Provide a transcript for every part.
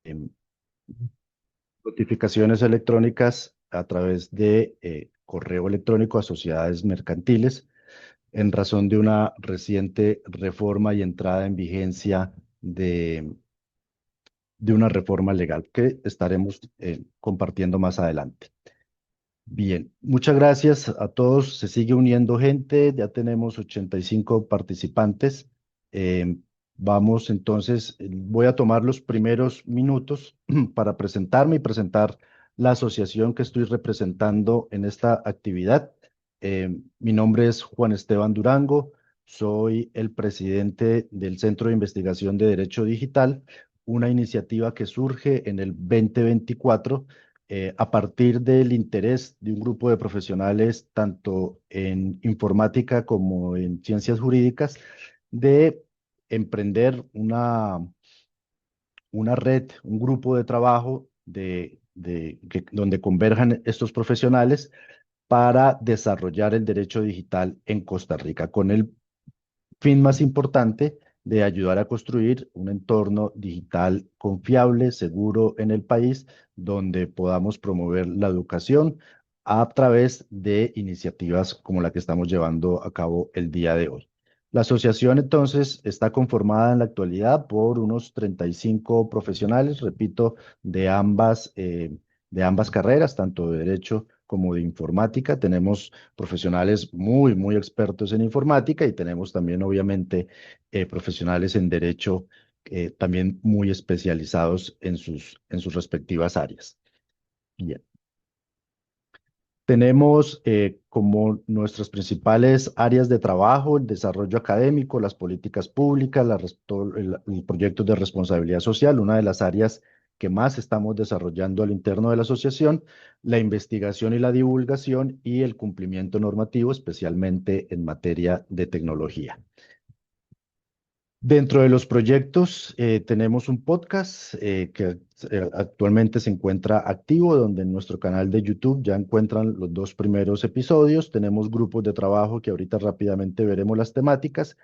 em, notificaciones electrónicas a través de correo electrónico a sociedades mercantiles en razón de una reciente reforma y entrada en vigencia de una reforma legal que estaremos compartiendo más adelante. Bien, muchas gracias a todos. Se sigue uniendo gente, ya tenemos 85 participantes. Eh, Vamos entonces, voy a tomar los primeros minutos para presentarme y presentar la asociación que estoy representando en esta actividad. Mi nombre es Juan Esteban Durango, soy el presidente del Centro de Investigación de Derecho Digital, una iniciativa que surge en el 2024 a partir del interés de un grupo de profesionales, tanto en informática como en ciencias jurídicas, de emprender una red, un grupo de trabajo donde converjan estos profesionales para desarrollar el derecho digital en Costa Rica, con el fin más importante de ayudar a construir un entorno digital confiable, seguro en el país, donde podamos promover la educación a través de iniciativas como la que estamos llevando a cabo el día de hoy. La asociación entonces está conformada en la actualidad por unos 35 profesionales, repito, de ambas carreras, tanto de derecho como de informática. Tenemos profesionales muy expertos en informática y tenemos también, obviamente, profesionales en derecho también muy especializados en sus respectivas áreas. Bien. Tenemos como nuestras principales áreas de trabajo el desarrollo académico, las políticas públicas, el proyecto de responsabilidad social, una de las áreas que más estamos desarrollando al interno de la asociación, la investigación y la divulgación y el cumplimiento normativo, especialmente en materia de tecnología. Dentro de los proyectos tenemos un podcast que actualmente se encuentra activo, donde en nuestro canal de YouTube ya encuentran los dos primeros episodios. Tenemos grupos de trabajo que ahorita rápidamente veremos las temáticas,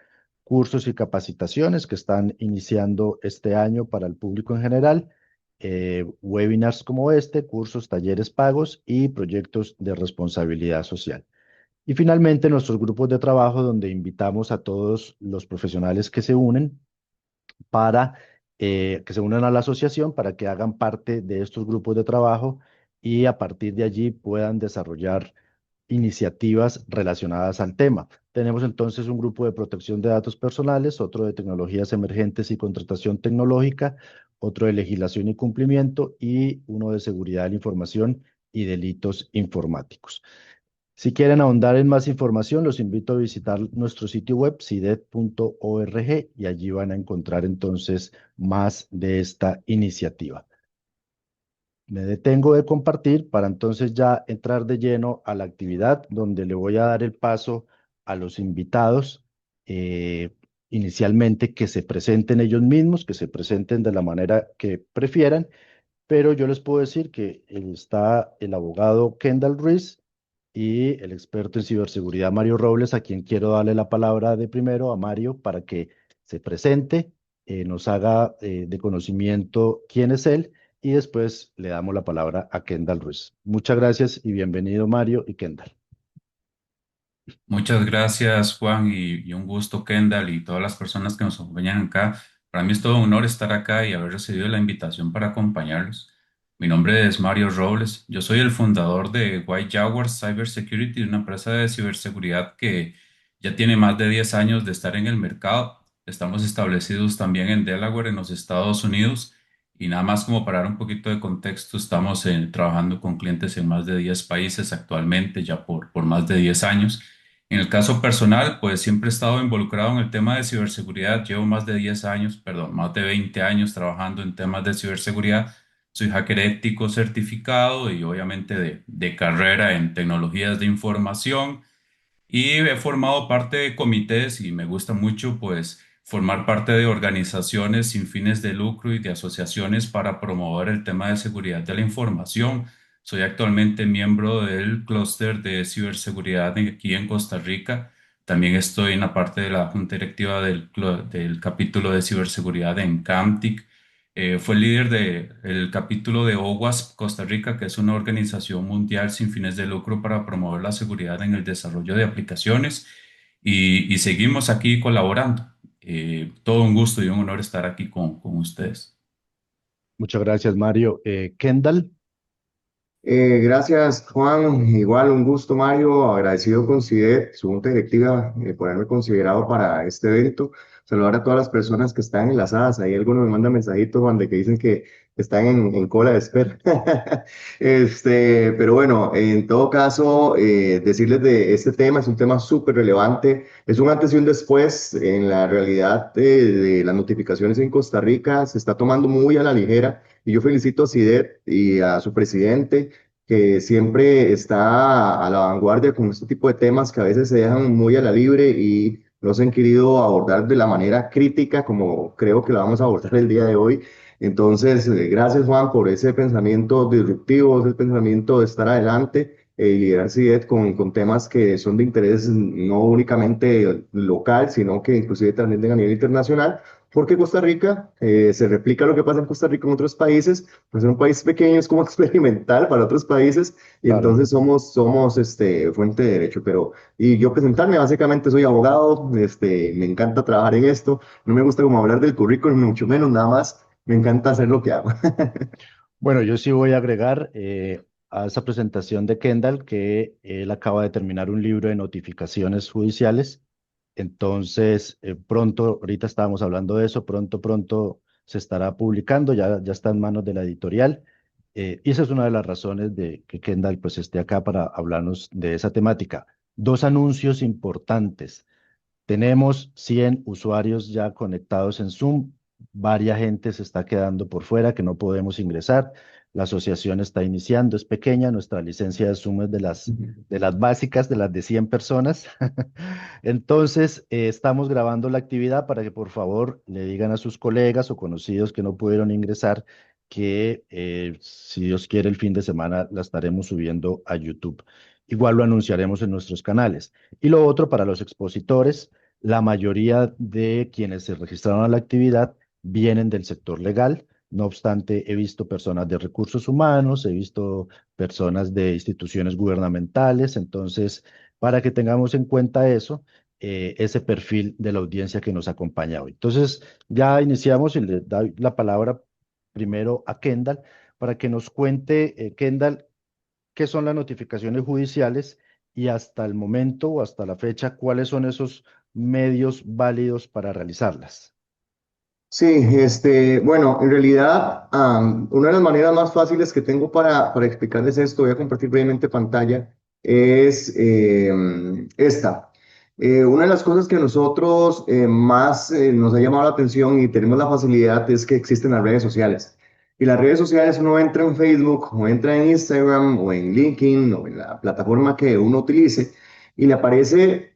cursos y capacitaciones que están iniciando este año para el público en general, webinars como este, cursos, talleres pagos y proyectos de responsabilidad social. Y finalmente, nuestros grupos de trabajo donde invitamos a todos los profesionales que se unen para que se unan a la asociación para que hagan parte de estos grupos de trabajo y a partir de allí puedan desarrollar iniciativas relacionadas al tema. Tenemos entonces un grupo de protección de datos personales, otro de tecnologías emergentes y contratación tecnológica, otro de legislación y cumplimiento y uno de seguridad de la información y delitos informáticos. Si quieren ahondar en más información, los invito a visitar nuestro sitio web, cidet.org, y allí van a encontrar entonces más de esta iniciativa. Me detengo de compartir para entonces ya entrar de lleno a la actividad donde le voy a dar el paso a los invitados, eh, inicialmente que se presenten ellos mismos, que se presenten de la manera que prefieran, pero yo les puedo decir que está el abogado Kendall Ruiz y el experto en ciberseguridad Mario Robles, a quien quiero darle la palabra de primero a Mario para que se presente, nos haga de conocimiento quién es él y después le damos la palabra a Kendall Ruiz. Muchas gracias y bienvenido Mario y Kendall. Muchas gracias, Juan, y un gusto, Kendall, y todas las personas que nos acompañan acá. Para mí es todo un honor estar acá y haber recibido la invitación para acompañarlos. Mi nombre es Mario Robles. Yo soy el fundador de White Jaguar Cybersecurity, una empresa de ciberseguridad que ya tiene más de 10 años de estar en el mercado. Estamos establecidos también en Delaware, en los Estados Unidos. Y nada más como para dar un poquito de contexto, estamos trabajando con clientes en más de 10 países actualmente, ya por más de 10 años. En el caso personal, pues siempre he estado involucrado en el tema de ciberseguridad. Llevo más de 10 años, perdón, más de 20 años trabajando en temas de ciberseguridad. Soy hacker ético certificado y obviamente de carrera en tecnologías de información y he formado parte de comités y me gusta mucho pues formar parte de organizaciones sin fines de lucro y de asociaciones para promover el tema de seguridad de la información. Soy actualmente miembro del clúster de ciberseguridad aquí en Costa Rica. También estoy en la parte de la junta directiva del capítulo de ciberseguridad en CAMTIC. Fue líder del capítulo de OWASP Costa Rica, que es una organización mundial sin fines de lucro para promover la seguridad en el desarrollo de aplicaciones y seguimos aquí colaborando. Todo un gusto y un honor estar aquí con ustedes. Muchas gracias, Mario. Kendall, Gracias, Juan. Igual un gusto, Mario. Agradecido con CIDET, su junta directiva, por haberme considerado para este evento. Saludar a todas las personas que están enlazadas. Ahí algunos me mandan mensajitos, Juan, de que dicen que están en cola de espera. Pero bueno, en todo caso, decirles de este tema, es un tema súper relevante. Es un antes y un después en la realidad de las notificaciones en Costa Rica. Se está tomando muy a la ligera. Y yo felicito a CIDET y a su presidente que siempre está a la vanguardia con este tipo de temas que a veces se dejan muy a la libre y no se han querido abordar de la manera crítica como creo que la vamos a abordar el día de hoy. Entonces, gracias Juan por ese pensamiento disruptivo, ese pensamiento de estar adelante y liderar CIDET con temas que son de interés no únicamente local, sino que inclusive también a nivel internacional. Porque Costa Rica se replica lo que pasa en Costa Rica en otros países, pues en un país pequeño es como experimental para otros países y claro. entonces somos fuente de derecho. Pero, y yo presentarme, básicamente soy abogado, me encanta trabajar en esto, no me gusta como hablar del currículum, ni mucho menos, nada más, me encanta hacer lo que hago. Bueno, yo sí voy a agregar a esa presentación de Kendall que él acaba de terminar un libro de notificaciones judiciales. Entonces, pronto, ahorita estábamos hablando de eso, pronto se estará publicando, ya está en manos de la editorial. Y esa es una de las razones de que Kendall pues esté acá para hablarnos de esa temática. Dos anuncios importantes. Tenemos 100 usuarios ya conectados en Zoom. Varia gente se está quedando por fuera que no podemos ingresar. La asociación está iniciando, es pequeña. Nuestra licencia de Zoom es de las básicas, de las de 100 personas. Entonces, estamos grabando la actividad para que por favor le digan a sus colegas o conocidos que no pudieron ingresar que si Dios quiere el fin de semana la estaremos subiendo a YouTube. Igual lo anunciaremos en nuestros canales. Y lo otro para los expositores, la mayoría de quienes se registraron a la actividad vienen del sector legal. No obstante, he visto personas de recursos humanos, he visto personas de instituciones gubernamentales. Entonces, para que tengamos en cuenta eso, ese perfil de la audiencia que nos acompaña hoy. Entonces, ya iniciamos y le doy la palabra primero a Kendall para que nos cuente, Kendall, qué son las notificaciones judiciales y hasta el momento o hasta la fecha, cuáles son esos medios válidos para realizarlas. Sí, bueno, en realidad, una de las maneras más fáciles que tengo para explicarles esto, voy a compartir brevemente pantalla, es esta. Una de las cosas que a nosotros más nos ha llamado la atención y tenemos la facilidad es que existen las redes sociales. Y las redes sociales uno entra en Facebook o entra en Instagram o en LinkedIn o en la plataforma que uno utilice y le aparece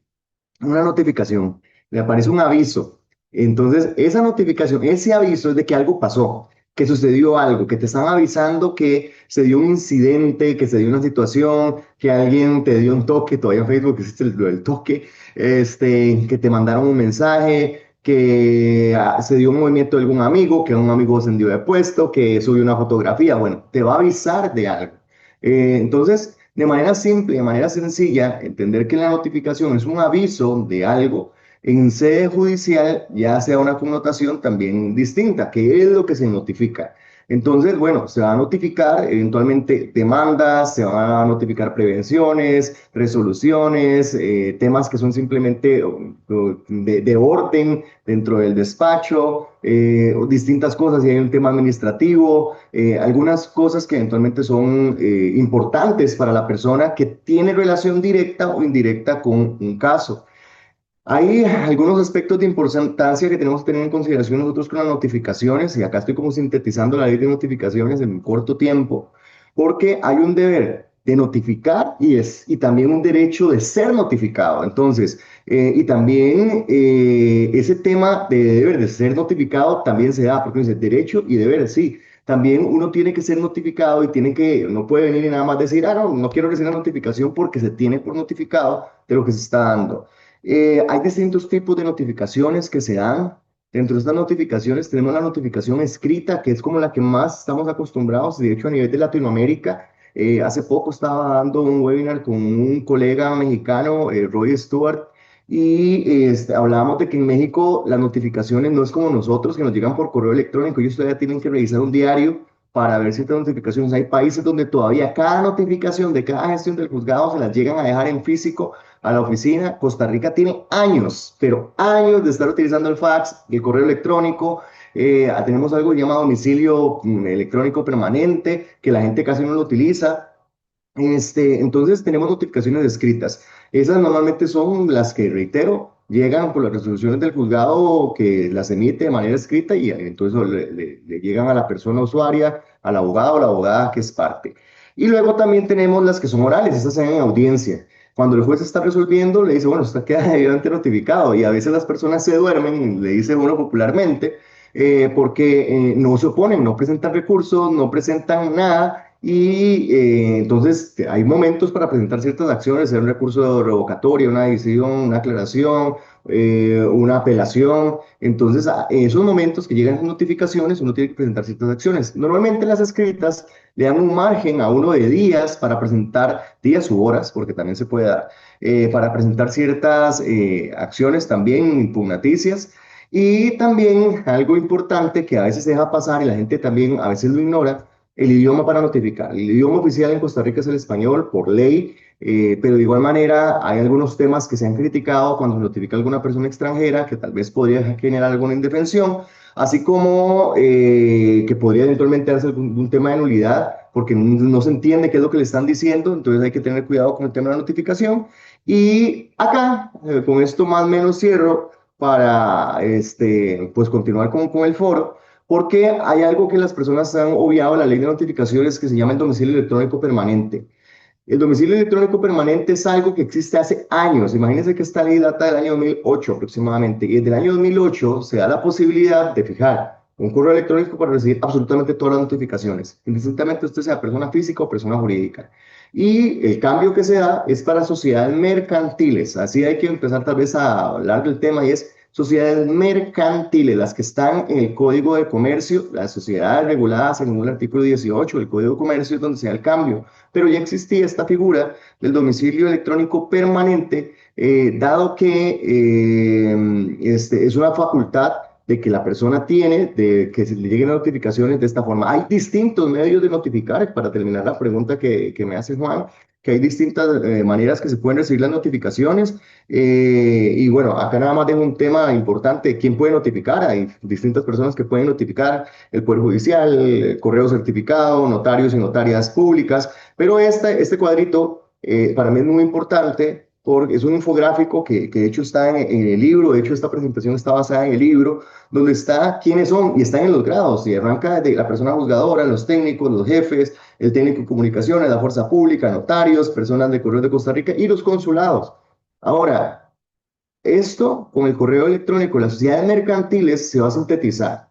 una notificación, le aparece un aviso. Entonces, esa notificación, ese aviso es de que algo pasó, que sucedió algo, que te están avisando que se dio un incidente, que se dio una situación, que alguien te dio un toque, todavía en Facebook existe lo del toque, que te mandaron un mensaje, que se dio un movimiento de algún amigo, que un amigo ascendió de puesto, que subió una fotografía, bueno, te va a avisar de algo. Entonces, de manera simple, de manera sencilla, entender que la notificación es un aviso de algo en sede judicial, ya sea una connotación también distinta, que es lo que se notifica. Entonces, bueno, se va a notificar eventualmente demandas, se van a notificar prevenciones, resoluciones, temas que son simplemente de orden dentro del despacho, distintas cosas, si hay un tema administrativo, algunas cosas que eventualmente son importantes para la persona que tiene relación directa o indirecta con un caso. Hay algunos aspectos de importancia que tenemos que tener en consideración nosotros con las notificaciones, y acá estoy como sintetizando la ley de notificaciones en un corto tiempo, porque hay un deber de notificar y también un derecho de ser notificado. Entonces, y también ese tema de deber de ser notificado también se da, porque dice derecho y deber, sí. También uno tiene que ser notificado y no puede venir y nada más decir, no, no quiero recibir la notificación porque se tiene por notificado de lo que se está dando. Hay distintos tipos de notificaciones que se dan. Dentro de estas notificaciones tenemos la notificación escrita, que es como la que más estamos acostumbrados. De hecho, a nivel de Latinoamérica, hace poco estaba dando un webinar con un colega mexicano, Roy Stewart, y hablábamos de que en México las notificaciones no es como nosotros, que nos llegan por correo electrónico. Ellos todavía tienen que revisar un diario para ver ciertas notificaciones. Hay países donde todavía cada notificación de cada gestión del juzgado se las llegan a dejar en físico a la oficina. Costa Rica tiene años, pero años de estar utilizando el fax, el correo electrónico. Tenemos algo llamado domicilio electrónico permanente, que la gente casi no lo utiliza. Entonces tenemos notificaciones escritas. Esas normalmente son las que, reitero, llegan por las resoluciones del juzgado que las emite de manera escrita y entonces le llegan a la persona usuaria, al abogado o la abogada que es parte. Y luego también tenemos las que son orales, esas se ven en audiencia. Cuando el juez está resolviendo, le dice, bueno, usted queda debidamente notificado y a veces las personas se duermen, le dice uno popularmente, porque no se oponen, no presentan recursos, no presentan nada y entonces hay momentos para presentar ciertas acciones, hacer un recurso de revocatoria, una decisión, una aclaración, una apelación. Entonces, en esos momentos que llegan las notificaciones, uno tiene que presentar ciertas acciones. Normalmente las escritas le dan un margen a uno de días para presentar, días u horas, porque también se puede dar, para presentar ciertas acciones también impugnaticias. Y también algo importante que a veces se deja pasar y la gente también a veces lo ignora, el idioma para notificar. El idioma oficial en Costa Rica es el español por ley, pero de igual manera hay algunos temas que se han criticado cuando se notifica a alguna persona extranjera que tal vez podría generar alguna indefensión, así como que podría eventualmente darse algún tema de nulidad porque no se entiende qué es lo que le están diciendo, entonces hay que tener cuidado con el tema de la notificación. Y acá, con esto más o menos cierro para pues continuar con el foro. Porque hay algo que las personas han obviado en la ley de notificaciones que se llama el domicilio electrónico permanente. El domicilio electrónico permanente es algo que existe hace años. Imagínense que esta ley data del año 2008 aproximadamente. Y desde el año 2008 se da la posibilidad de fijar un correo electrónico para recibir absolutamente todas las notificaciones, indistintamente usted sea persona física o persona jurídica. Y el cambio que se da es para sociedades mercantiles. Así hay que empezar tal vez a hablar del tema y es sociedades mercantiles, las que están en el Código de Comercio, las sociedades reguladas según el artículo 18 del Código de Comercio es donde se da el cambio. Pero ya existía esta figura del domicilio electrónico permanente, dado que es una facultad de que la persona tiene, de que se le lleguen notificaciones de esta forma. Hay distintos medios de notificar, para terminar la pregunta que me hace Juan, que hay distintas maneras que se pueden recibir las notificaciones. Y bueno, acá nada más dejo un tema importante, ¿quién puede notificar? Hay distintas personas que pueden notificar, el Poder Judicial, el correo certificado, notarios y notarias públicas, pero este cuadrito para mí es muy importante porque es un infográfico que de hecho está en el libro, de hecho esta presentación está basada en el libro, donde está quiénes son y están en los grados, y arranca desde la persona juzgadora, los técnicos, los jefes, el técnico de comunicaciones, la fuerza pública, notarios, personas de Correos de Costa Rica y los consulados. Ahora, esto con el correo electrónico, las sociedades mercantiles se va a sintetizar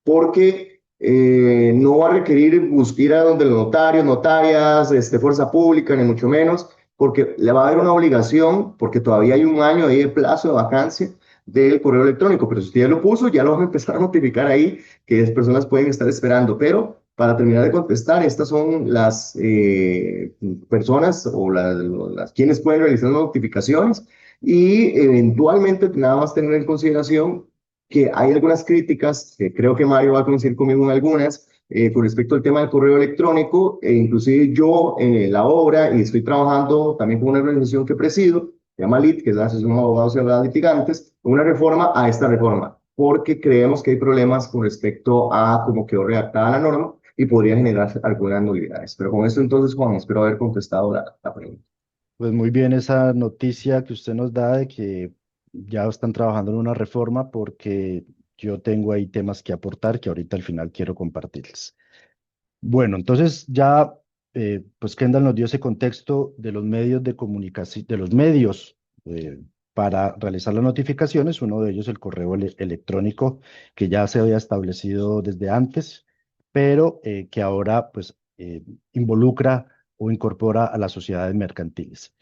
porque no va a requerir ir a donde los notarios, notarias, fuerza pública, ni mucho menos, porque le va a haber una obligación, porque todavía hay un año ahí de plazo de vacancia del correo electrónico, pero si usted ya lo puso, ya lo van a empezar a notificar ahí, que las personas pueden estar esperando, pero para terminar de contestar, estas son las personas o quienes pueden realizar las notificaciones y eventualmente nada más tener en consideración que hay algunas críticas, que creo que Mario va a coincidir conmigo en algunas, con respecto al tema del correo electrónico, e inclusive yo en la obra, y estoy trabajando también con una organización que presido, se llama LIT, que es la Asociación de Abogados y Abogadas Litigantes, una reforma a esta reforma, porque creemos que hay problemas con respecto a cómo quedó redactada la norma y podría generar algunas nulidades. Pero con esto entonces, Juan, espero haber contestado la pregunta. Pues muy bien esa noticia que usted nos da de que ya están trabajando en una reforma porque yo tengo ahí temas que aportar que ahorita al final quiero compartirles. Bueno, entonces ya, pues Kendall nos dio ese contexto de los medios de comunicación, de los medios para realizar las notificaciones, uno de ellos el correo electrónico que ya se había establecido desde antes, pero que ahora pues involucra o incorpora a las sociedades mercantiles.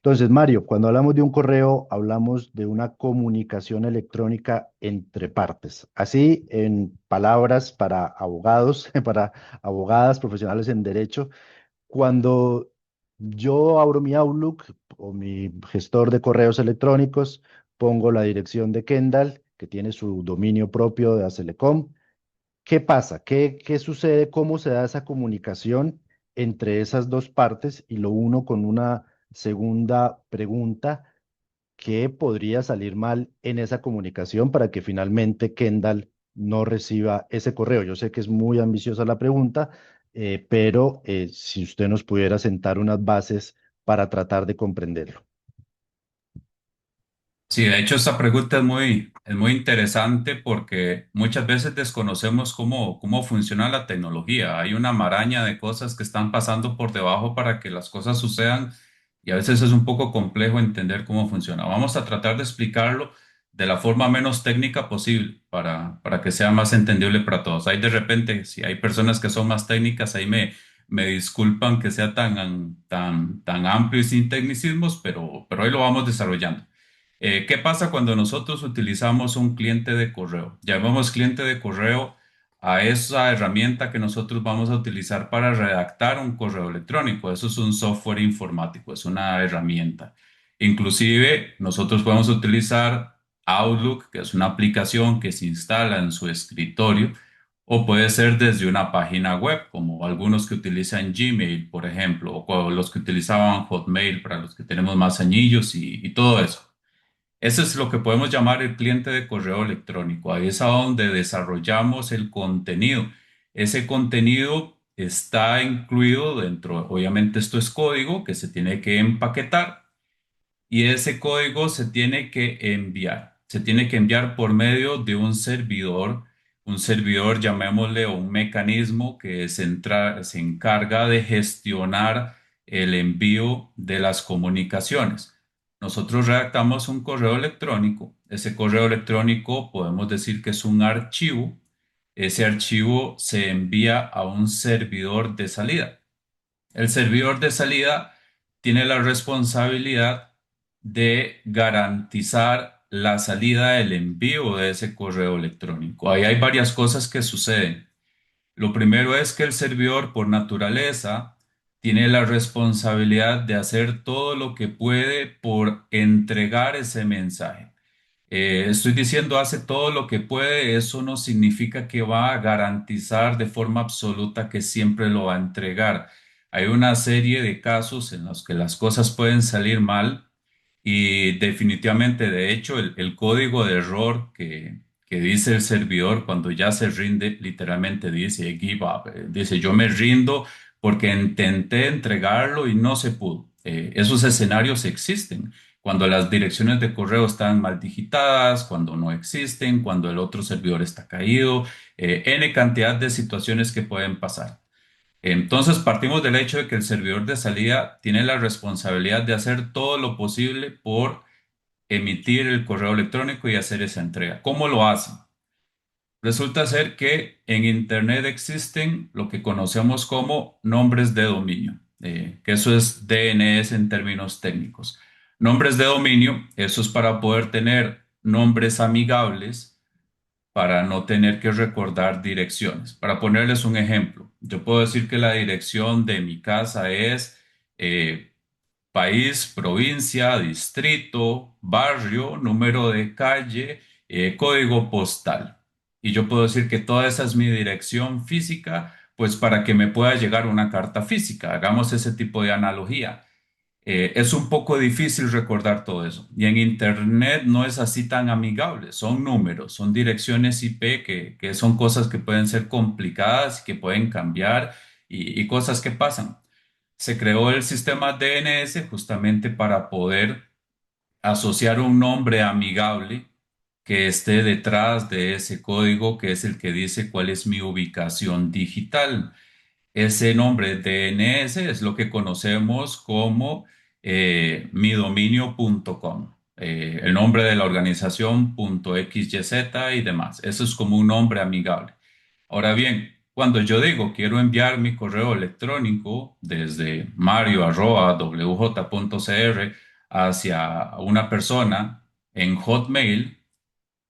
Entonces, Mario, cuando hablamos de un correo, hablamos de una comunicación electrónica entre partes. Así, en palabras para abogados, para abogadas profesionales en derecho, cuando yo abro mi Outlook o mi gestor de correos electrónicos, pongo la dirección de Kendall, que tiene su dominio propio de Acelecom. ¿Qué pasa? ¿Qué sucede? ¿Cómo se da esa comunicación entre esas dos partes? Y lo uno con una segunda pregunta: ¿qué podría salir mal en esa comunicación para que finalmente Kendall no reciba ese correo? Yo sé que es muy ambiciosa la pregunta, pero si usted nos pudiera sentar unas bases para tratar de comprenderlo. Sí, de hecho esta pregunta es muy interesante porque muchas veces desconocemos cómo funciona la tecnología. Hay una maraña de cosas que están pasando por debajo para que las cosas sucedan y a veces es un poco complejo entender cómo funciona. Vamos a tratar de explicarlo de la forma menos técnica posible para que sea más entendible para todos. Hay de repente, si hay personas que son más técnicas, me disculpan que sea tan amplio y sin tecnicismos, pero hoy lo vamos desarrollando. ¿Qué pasa cuando nosotros utilizamos un cliente de correo? Llamamos cliente de correo a esa herramienta que nosotros vamos a utilizar para redactar un correo electrónico. Eso es un software informático, es una herramienta. Inclusive nosotros podemos utilizar Outlook, que es una aplicación que se instala en su escritorio, o puede ser desde una página web, como algunos que utilizan Gmail, por ejemplo, o los que utilizaban Hotmail para los que tenemos más añillos y todo eso. Eso es lo que podemos llamar el cliente de correo electrónico. Ahí es a donde desarrollamos el contenido. Ese contenido está incluido dentro, obviamente esto es código que se tiene que empaquetar y ese código se tiene que enviar. Se tiene que enviar por medio de un servidor, llamémosle, o un mecanismo que se encarga de gestionar el envío de las comunicaciones. Nosotros redactamos un correo electrónico. Ese correo electrónico podemos decir que es un archivo. Ese archivo se envía a un servidor de salida. El servidor de salida tiene la responsabilidad de garantizar la salida del envío de ese correo electrónico. Ahí hay varias cosas que suceden. Lo primero es que el servidor, por naturaleza, tiene la responsabilidad de hacer todo lo que puede por entregar ese mensaje. Estoy diciendo hace todo lo que puede, eso no significa que va a garantizar de forma absoluta que siempre lo va a entregar. Hay una serie de casos en los que las cosas pueden salir mal y definitivamente, de hecho, el código de error que dice el servidor cuando ya se rinde, literalmente dice give up, dice yo me rindo porque intenté entregarlo y no se pudo. Esos escenarios existen cuando las direcciones de correo están mal digitadas, cuando no existen, cuando el otro servidor está caído, N cantidad de situaciones que pueden pasar. Entonces partimos del hecho de que el servidor de salida tiene la responsabilidad de hacer todo lo posible por emitir el correo electrónico y hacer esa entrega. ¿Cómo lo hacen? Resulta ser que en Internet existen lo que conocemos como nombres de dominio, que eso es DNS en términos técnicos. Nombres de dominio, eso es para poder tener nombres amigables para no tener que recordar direcciones. Para ponerles un ejemplo, yo puedo decir que la dirección de mi casa es eh, país, provincia, distrito, barrio, número de calle, código postal. Y yo puedo decir que toda esa es mi dirección física, pues para que me pueda llegar una carta física. Hagamos ese tipo de analogía. Es un poco difícil recordar todo eso. Y en Internet no es así tan amigable. Son números, son direcciones IP que son cosas que pueden ser complicadas, que pueden cambiar y cosas que pasan. Se creó el sistema DNS justamente para poder asociar un nombre amigable que esté detrás de ese código, que es el que dice cuál es mi ubicación digital. Ese nombre DNS es lo que conocemos como midominio.com, el nombre de la organización .xyz y demás. Eso es como un nombre amigable. Ahora bien, cuando yo digo quiero enviar mi correo electrónico desde mario@wj.cr hacia una persona en Hotmail,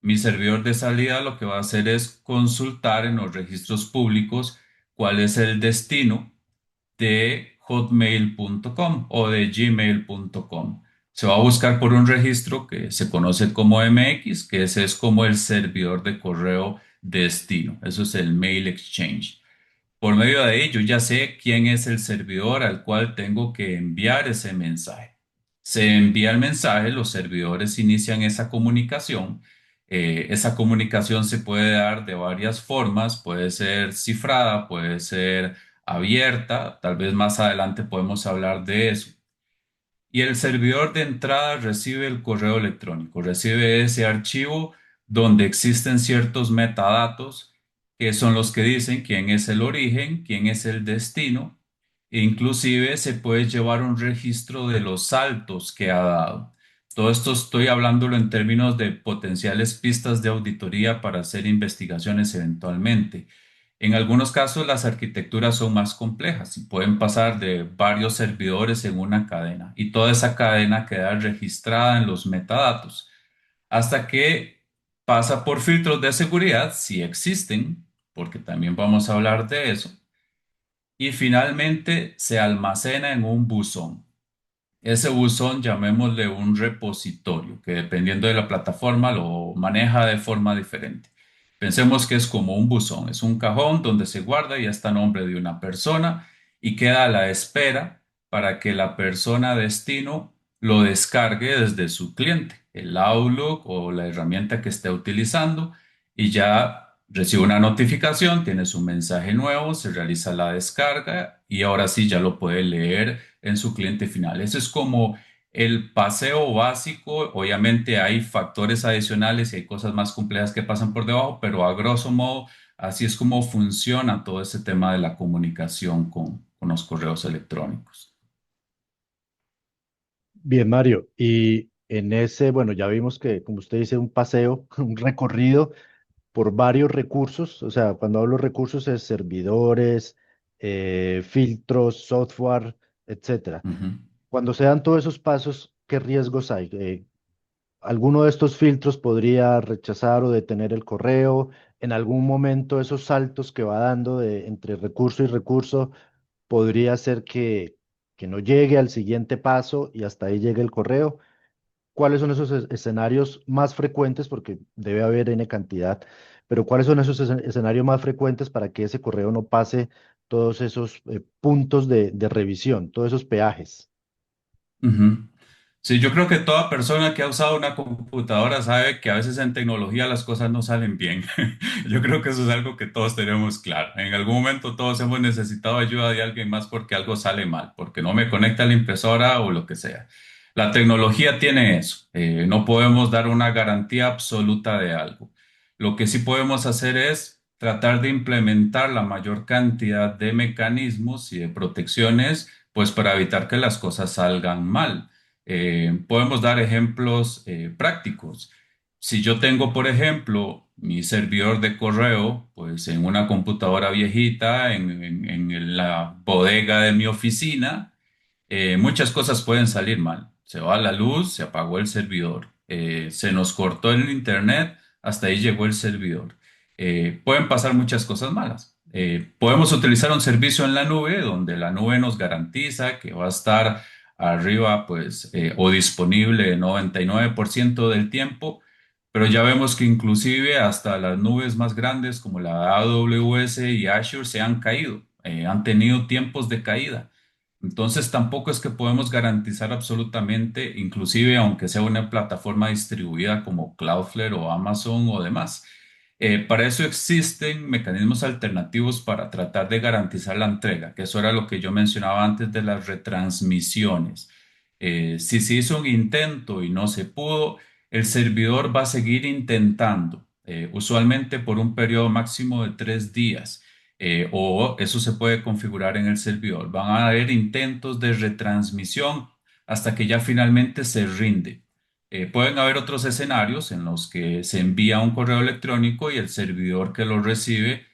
mi servidor de salida lo que va a hacer es consultar en los registros públicos cuál es el destino de hotmail.com o de gmail.com. Se va a buscar por un registro que se conoce como MX, que ese es como el servidor de correo destino. Eso es el Mail Exchange. Por medio de ahí, yo ya sé quién es el servidor al cual tengo que enviar ese mensaje. Se envía el mensaje, los servidores inician esa comunicación. Esa comunicación se puede dar de varias formas, puede ser cifrada, puede ser abierta, tal vez más adelante podemos hablar de eso. Y el servidor de entrada recibe el correo electrónico, recibe ese archivo donde existen ciertos metadatos que son los que dicen quién es el origen, quién es el destino, e inclusive se puede llevar un registro de los saltos que ha dado. Todo esto estoy hablándolo en términos de potenciales pistas de auditoría para hacer investigaciones eventualmente. En algunos casos las arquitecturas son más complejas y pueden pasar de varios servidores en una cadena y toda esa cadena queda registrada en los metadatos hasta que pasa por filtros de seguridad, si existen, porque también vamos a hablar de eso, y finalmente se almacena en un buzón. Ese buzón, llamémosle un repositorio, que dependiendo de la plataforma lo maneja de forma diferente. Pensemos que es como un buzón, es un cajón donde se guarda y está a nombre de una persona y queda a la espera para que la persona destino lo descargue desde su cliente, el Outlook o la herramienta que esté utilizando y ya recibe una notificación, tiene su mensaje nuevo, se realiza la descarga y ahora sí ya lo puede leer en su cliente final. Eso es como el paseo básico. Obviamente hay factores adicionales y hay cosas más complejas que pasan por debajo, pero a grosso modo así es como funciona todo ese tema de la comunicación con los correos electrónicos. Bien, Mario. Y en ese, bueno, ya vimos que, como usted dice, un paseo, un recorrido por varios recursos. O sea, cuando hablo recursos es servidores, filtros, software, etcétera. Ujú, Cuando se dan todos esos pasos, ¿qué riesgos hay? ¿Alguno de estos filtros podría rechazar o detener el correo? En algún momento esos saltos que va dando entre recurso y recurso podría ser que no llegue al siguiente paso y hasta ahí llegue el correo. ¿Cuáles son esos escenarios más frecuentes? Porque debe haber N cantidad, pero ¿cuáles son esos escenarios más frecuentes para que ese correo no pase todos esos puntos de revisión, todos esos peajes? ujú. Sí, yo creo que toda persona que ha usado una computadora sabe que a veces en tecnología las cosas no salen bien. Yo creo que eso es algo que todos tenemos claro. En algún momento todos hemos necesitado ayuda de alguien más porque algo sale mal, porque no me conecta la impresora o lo que sea. La tecnología tiene eso. No podemos dar una garantía absoluta de algo. Lo que sí podemos hacer es tratar de implementar la mayor cantidad de mecanismos y de protecciones, pues para evitar que las cosas salgan mal. Podemos dar ejemplos prácticos. Si yo tengo, por ejemplo, mi servidor de correo, pues en una computadora viejita, en la bodega de mi oficina, muchas cosas pueden salir mal. Se va la luz, se apagó el servidor, se nos cortó el internet, hasta ahí llegó el servidor. Pueden pasar muchas cosas malas. Podemos utilizar un servicio en la nube donde la nube nos garantiza que va a estar arriba, pues, o disponible 99% del tiempo, pero ya vemos que inclusive hasta las nubes más grandes como la AWS y Azure se han caído, han tenido tiempos de caída. Entonces tampoco es que podemos garantizar absolutamente, inclusive aunque sea una plataforma distribuida como Cloudflare o Amazon o demás. Para eso existen mecanismos alternativos para tratar de garantizar la entrega, que eso era lo que yo mencionaba antes de las retransmisiones. Si se hizo un intento y no se pudo, el servidor va a seguir intentando, usualmente por un periodo máximo de 3 días, o eso se puede configurar en el servidor. Van a haber intentos de retransmisión hasta que ya finalmente se rinde. Pueden haber otros escenarios en los que se envía un correo electrónico y el servidor que lo recibe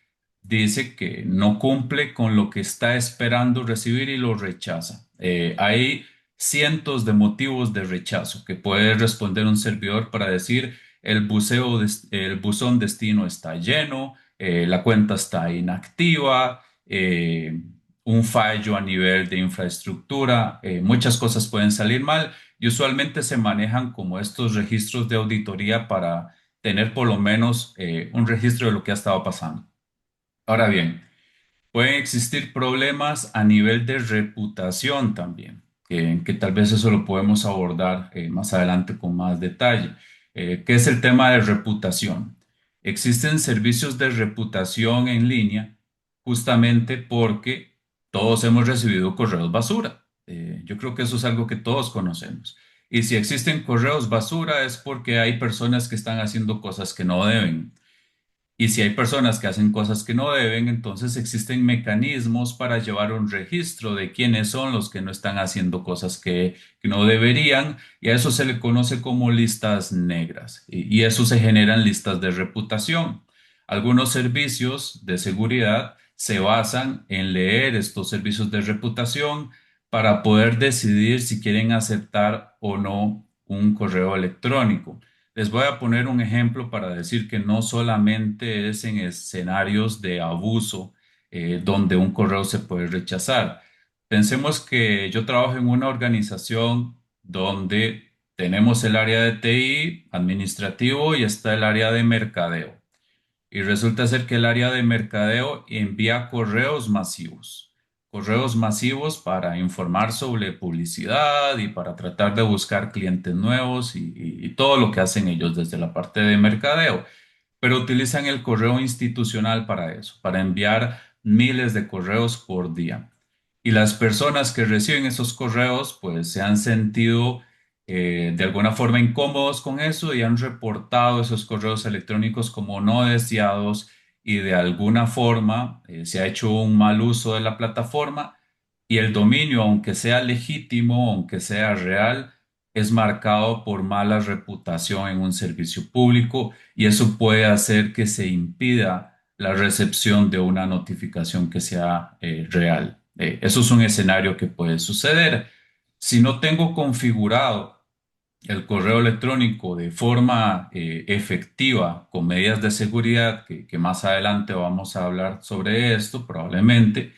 dice que no cumple con lo que está esperando recibir y lo rechaza. Ahí cientos de motivos de rechazo que puede responder un servidor para decir el buzón destino está lleno, la cuenta está inactiva, un fallo a nivel de infraestructura, muchas cosas pueden salir mal y usualmente se manejan como estos registros de auditoría para tener por lo menos un registro de lo que ha estado pasando. Ahora bien, pueden existir problemas a nivel de reputación también, que tal vez eso lo podemos abordar más adelante con más detalle. ¿Qué es el tema de reputación? Existen servicios de reputación en línea justamente porque todos hemos recibido correos basura. Yo creo que eso es algo que todos conocemos. Y si existen correos basura es porque hay personas que están haciendo cosas que no deben. Y si hay personas que hacen cosas que no deben, entonces existen mecanismos para llevar un registro de quiénes son los que no están haciendo cosas que no deberían, y a eso se le conoce como listas negras, y eso se generan listas de reputación. Algunos servicios de seguridad se basan en leer estos servicios de reputación para poder decidir si quieren aceptar o no un correo electrónico. Les voy a poner un ejemplo para decir que no solamente es en escenarios de abuso donde un correo se puede rechazar. Pensemos que yo trabajo en una organización donde tenemos el área de TI administrativo y está el área de mercadeo. Y resulta ser que el área de mercadeo envía correos masivos para informar sobre publicidad y para tratar de buscar clientes nuevos y todo lo que hacen ellos desde la parte de mercadeo. Pero utilizan el correo institucional para eso, para enviar miles de correos por día. Y las personas que reciben esos correos, pues se han sentido de alguna forma incómodos con eso y han reportado esos correos electrónicos como no deseados y de alguna forma se ha hecho un mal uso de la plataforma y el dominio, aunque sea legítimo, aunque sea real, es marcado por mala reputación en un servicio público y eso puede hacer que se impida la recepción de una notificación que sea real. Eso es un escenario que puede suceder. Si no tengo configurado el correo electrónico de forma efectiva con medidas de seguridad, que más adelante vamos a hablar sobre esto, probablemente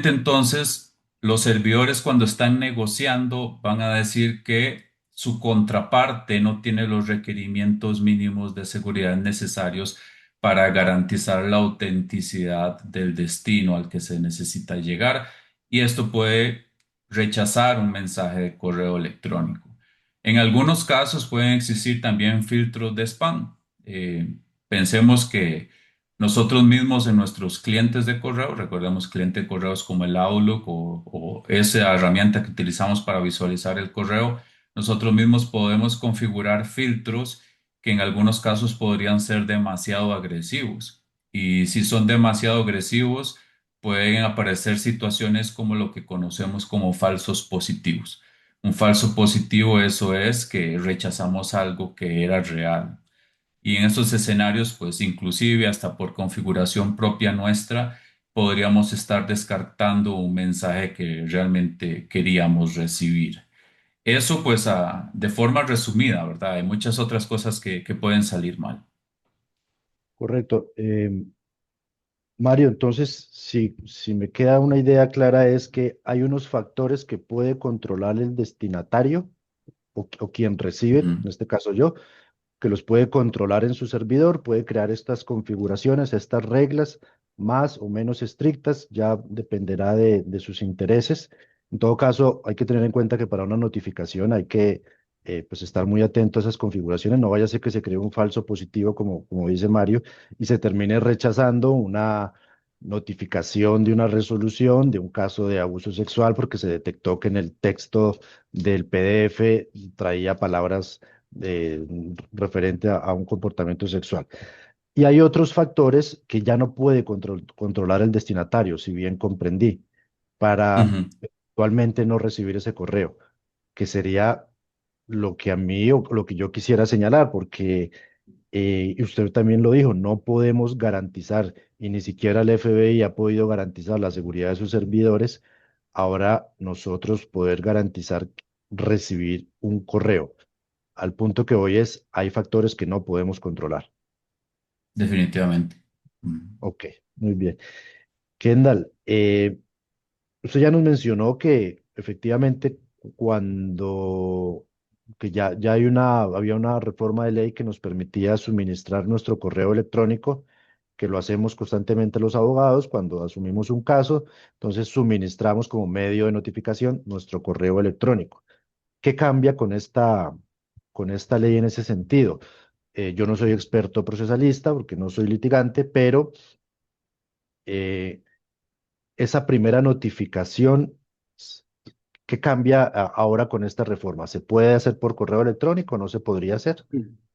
entonces los servidores cuando están negociando van a decir que su contraparte no tiene los requerimientos mínimos de seguridad necesarios para garantizar la autenticidad del destino al que se necesita llegar y esto puede rechazar un mensaje de correo electrónico. En algunos casos pueden existir también filtros de spam. Pensemos que nosotros mismos en nuestros clientes de correo, recordemos clientes de correos como el Outlook o esa herramienta que utilizamos para visualizar el correo, nosotros mismos podemos configurar filtros que en algunos casos podrían ser demasiado agresivos. Y si son demasiado agresivos, pueden aparecer situaciones como lo que conocemos como falsos positivos. Un falso positivo, eso es que rechazamos algo que era real. Y en estos escenarios, pues inclusive hasta por configuración propia nuestra, podríamos estar descartando un mensaje que realmente queríamos recibir. Eso pues de forma resumida, ¿verdad? Hay muchas otras cosas que pueden salir mal. Correcto. Mario, entonces, si me queda una idea clara es que hay unos factores que puede controlar el destinatario o quien recibe, Ujú, en este caso yo, que los puede controlar en su servidor, puede crear estas configuraciones, estas reglas más o menos estrictas, ya dependerá de sus intereses. En todo caso, hay que tener en cuenta que para una notificación hay que pues estar muy atento a esas configuraciones. No vaya a ser que se cree un falso positivo, como dice Mario, y se termine rechazando una notificación de una resolución de un caso de abuso sexual porque se detectó que en el texto del PDF traía palabras eh, referente a un comportamiento sexual. Y hay otros factores que ya no puede controlar el destinatario, si bien comprendí, para ujú, actualmente no recibir ese correo, que sería lo que a mí o lo que yo quisiera señalar, porque y usted también lo dijo, no podemos garantizar, y ni siquiera el FBI ha podido garantizar la seguridad de sus servidores ahora nosotros poder garantizar recibir un correo. Al punto que hoy es, hay factores que no podemos controlar. definitivamente. Mm. Ok, muy bien. Kendall, usted ya nos mencionó que efectivamente cuando que ya había una reforma de ley que nos permitía suministrar nuestro correo electrónico, que lo hacemos constantemente los abogados cuando asumimos un caso, entonces suministramos como medio de notificación nuestro correo electrónico. ¿Qué cambia con esta ley en ese sentido? Yo no soy experto procesalista porque no soy litigante, pero eh, esa primera notificación, ¿qué cambia ahora con esta reforma? ¿Se puede hacer por correo electrónico? ¿No se podría hacer?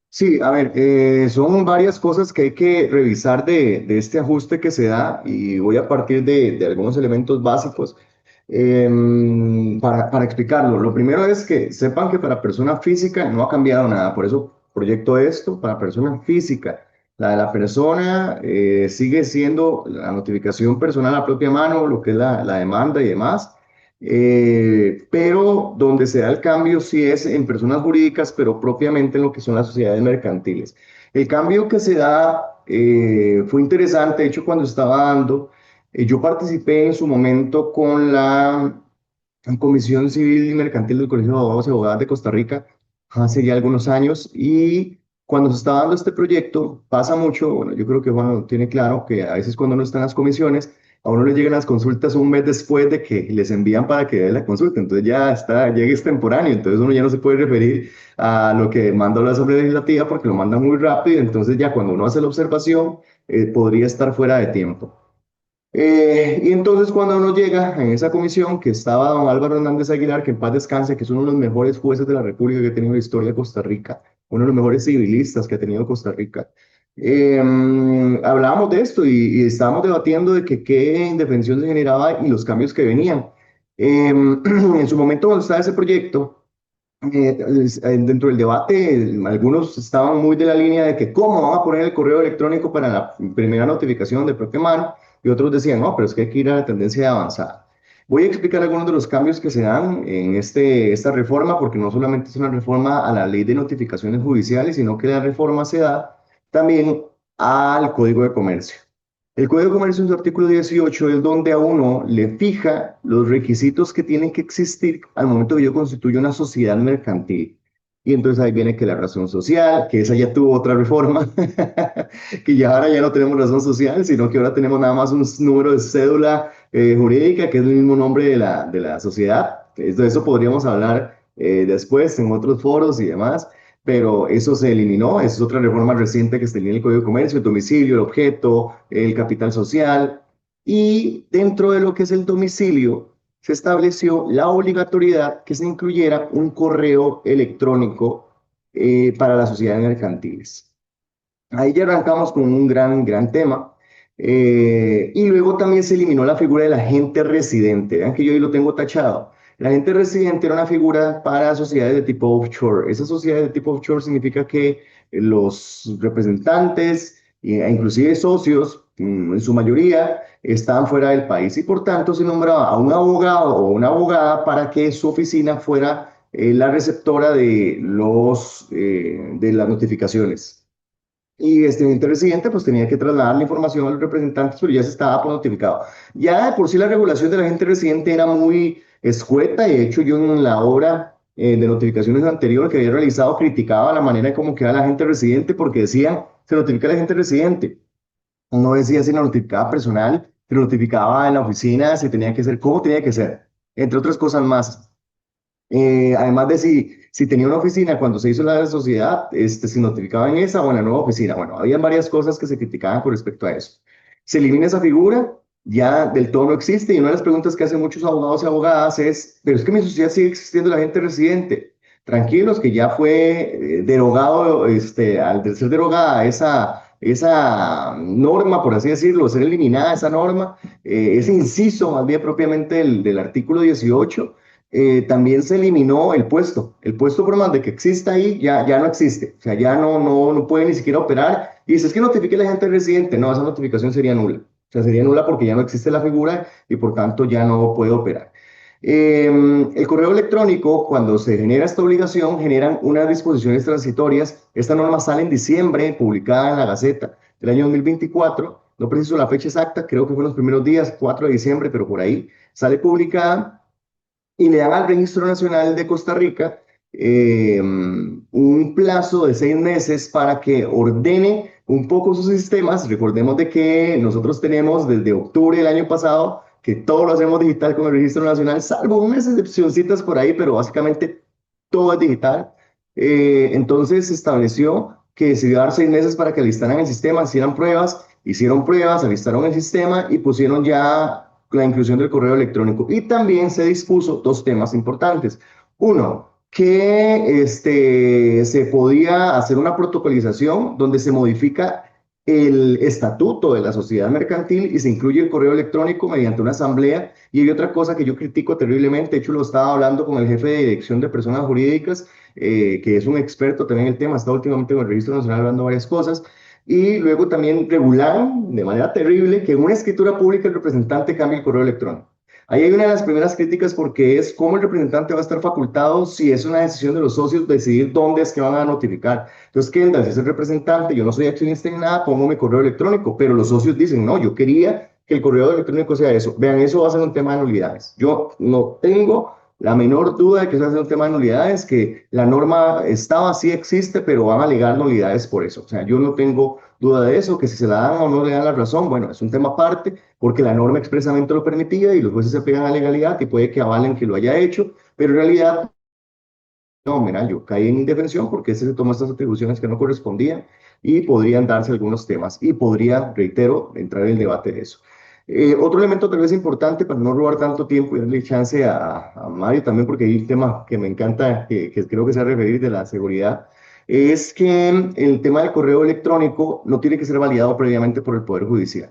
Sí, a ver, son varias cosas que hay que revisar de este ajuste que se da y voy a partir de algunos elementos básicos para explicarlo. Lo primero es que sepan que para persona física no ha cambiado nada, por eso proyecto esto para persona física. La de la persona sigue siendo la notificación personal a propia mano, lo que es la demanda y demás. Pero donde se da el cambio sí es en personas jurídicas, pero propiamente en lo que son las sociedades mercantiles. El cambio que se da fue interesante, de hecho cuando estaba dando, yo participé en su momento con la Comisión Civil y Mercantil del Colegio de Abogados y Abogadas de Costa Rica hace ya algunos años y cuando se estaba dando este proyecto pasa mucho, bueno, yo creo que Juan lo tiene claro que a veces cuando no están las comisiones, a uno le llegan las consultas un mes después de que les envían para que dé la consulta, entonces ya está, llega extemporáneo, entonces uno ya no se puede referir a lo que manda la Asamblea Legislativa porque lo mandan muy rápido, entonces ya cuando uno hace la observación podría estar fuera de tiempo. Y entonces cuando uno llega en esa comisión, que estaba don Álvaro Hernández Aguilar, que en paz descanse, que es uno de los mejores jueces de la República que ha tenido la historia de Costa Rica, uno de los mejores civilistas que ha tenido Costa Rica, hablábamos de esto y estábamos debatiendo de que qué indefensión se generaba y los cambios que venían. En su momento cuando estaba ese proyecto, dentro del debate, algunos estaban muy de la línea de que cómo van a poner el correo electrónico para la primera notificación de Pokémon, y otros decían, no, pero es que hay que ir a la tendencia de avanzada. Voy a explicar algunos de los cambios que se dan en esta reforma, porque no solamente es una reforma a la ley de notificaciones judiciales, sino que la reforma se da también al Código de Comercio. El Código de Comercio en su artículo 18 es donde a uno le fija los requisitos que tienen que existir al momento que yo constituyo una sociedad mercantil. Y entonces ahí viene que la razón social, que esa ya tuvo otra reforma, que ya ahora ya no tenemos razón social, sino que ahora tenemos nada más un número de cédula jurídica, que es el mismo nombre de la sociedad. De eso podríamos hablar después en otros foros y demás, pero eso se eliminó, esa es otra reforma reciente que se tenía en el Código de Comercio, el domicilio, el objeto, el capital social, y dentro de lo que es el domicilio se estableció la obligatoriedad que se incluyera un correo electrónico para las sociedades mercantiles. Ahí ya arrancamos con un gran tema. Y luego también se eliminó la figura del agente residente. Vean que yo hoy lo tengo tachado. El agente residente era una figura para sociedades de tipo offshore. Esa sociedad de tipo offshore significa que los representantes e inclusive socios, en su mayoría, estaban fuera del país y por tanto se nombraba a un abogado o una abogada para que su oficina fuera la receptora de las notificaciones. Y este ente residente pues tenía que trasladar la información a los representantes, pero ya se estaba pues, notificado. Ya de por sí la regulación de la gente residente era muy escueta, y de hecho yo en la obra de notificaciones anterior que había realizado criticaba la manera como queda la gente residente porque decían, se notifica a la gente residente. No decía si la notificaba personal, se notificaba en la oficina, si tenía que ser, cómo tenía que ser, entre otras cosas más. Además de si tenía una oficina cuando se hizo la sociedad, se notificaba en esa o en la nueva oficina. Bueno, había varias cosas que se criticaban con respecto a eso. Se elimina esa figura, ya del todo no existe, y una de las preguntas que hacen muchos abogados y abogadas es, pero es que en mi sociedad sigue existiendo la gente residente. Tranquilos, que ya fue derogado, al ser derogada esa norma, por así decirlo, ser eliminada esa norma, ese inciso, más bien propiamente del artículo 18, también se eliminó el puesto. El puesto, por más de que exista ahí, ya no existe. O sea, ya no puede ni siquiera operar. Y dice, es que notifique a la gente residente. No, esa notificación sería nula. O sea, sería nula porque ya no existe la figura y por tanto ya no puede operar. El correo electrónico, cuando se genera esta obligación, generan unas disposiciones transitorias. Esta norma sale en diciembre, publicada en la Gaceta del año 2024. No preciso la fecha exacta, creo que fue en los primeros días, 4 de diciembre, pero por ahí sale publicada y le dan al Registro Nacional de Costa Rica un plazo de 6 meses para que ordene un poco sus sistemas. Recordemos de que nosotros tenemos desde octubre del año pasado que todo lo hacemos digital con el Registro Nacional, salvo unas excepcioncitas por ahí, pero básicamente todo es digital. Entonces se estableció que se iba a dar 6 meses para que alistaran el sistema, hicieron pruebas, alistaron el sistema y pusieron ya la inclusión del correo electrónico. Y también se dispuso dos temas importantes. Uno, que se podía hacer una protocolización donde se modifica el estatuto de la sociedad mercantil y se incluye el correo electrónico mediante una asamblea. Y hay otra cosa que yo critico terriblemente, de hecho lo estaba hablando con el jefe de dirección de personas jurídicas, que es un experto también en el tema, está últimamente con el Registro Nacional hablando varias cosas, y luego también regularon de manera terrible que en una escritura pública el representante cambie el correo electrónico. Ahí hay una de las primeras críticas porque es cómo el representante va a estar facultado si es una decisión de los socios decidir dónde es que van a notificar. Entonces, Kendall, si es el representante, yo no soy accionista en nada, pongo mi correo electrónico, pero los socios dicen, no, yo quería que el correo electrónico sea eso. Vean, eso va a ser un tema de nulidades. Yo no tengo la menor duda de que eso va a ser un tema de nulidades, que la norma estaba, sí existe, pero van a alegar nulidades por eso. O sea, yo no tengo duda de eso, que si se la dan o no le dan la razón, bueno, es un tema aparte, porque la norma expresamente lo permitía y los jueces se pegan a legalidad y puede que avalen que lo haya hecho, pero en realidad, no, mira, yo caí en indefensión porque ese se tomó estas atribuciones que no correspondían y podrían darse algunos temas y podría, reitero, entrar en el debate de eso. Otro elemento tal vez importante para no robar tanto tiempo y darle chance a Mario también, porque hay un tema que me encanta, que creo que se va a referir de la seguridad, es que el tema del correo electrónico no tiene que ser validado previamente por el Poder Judicial.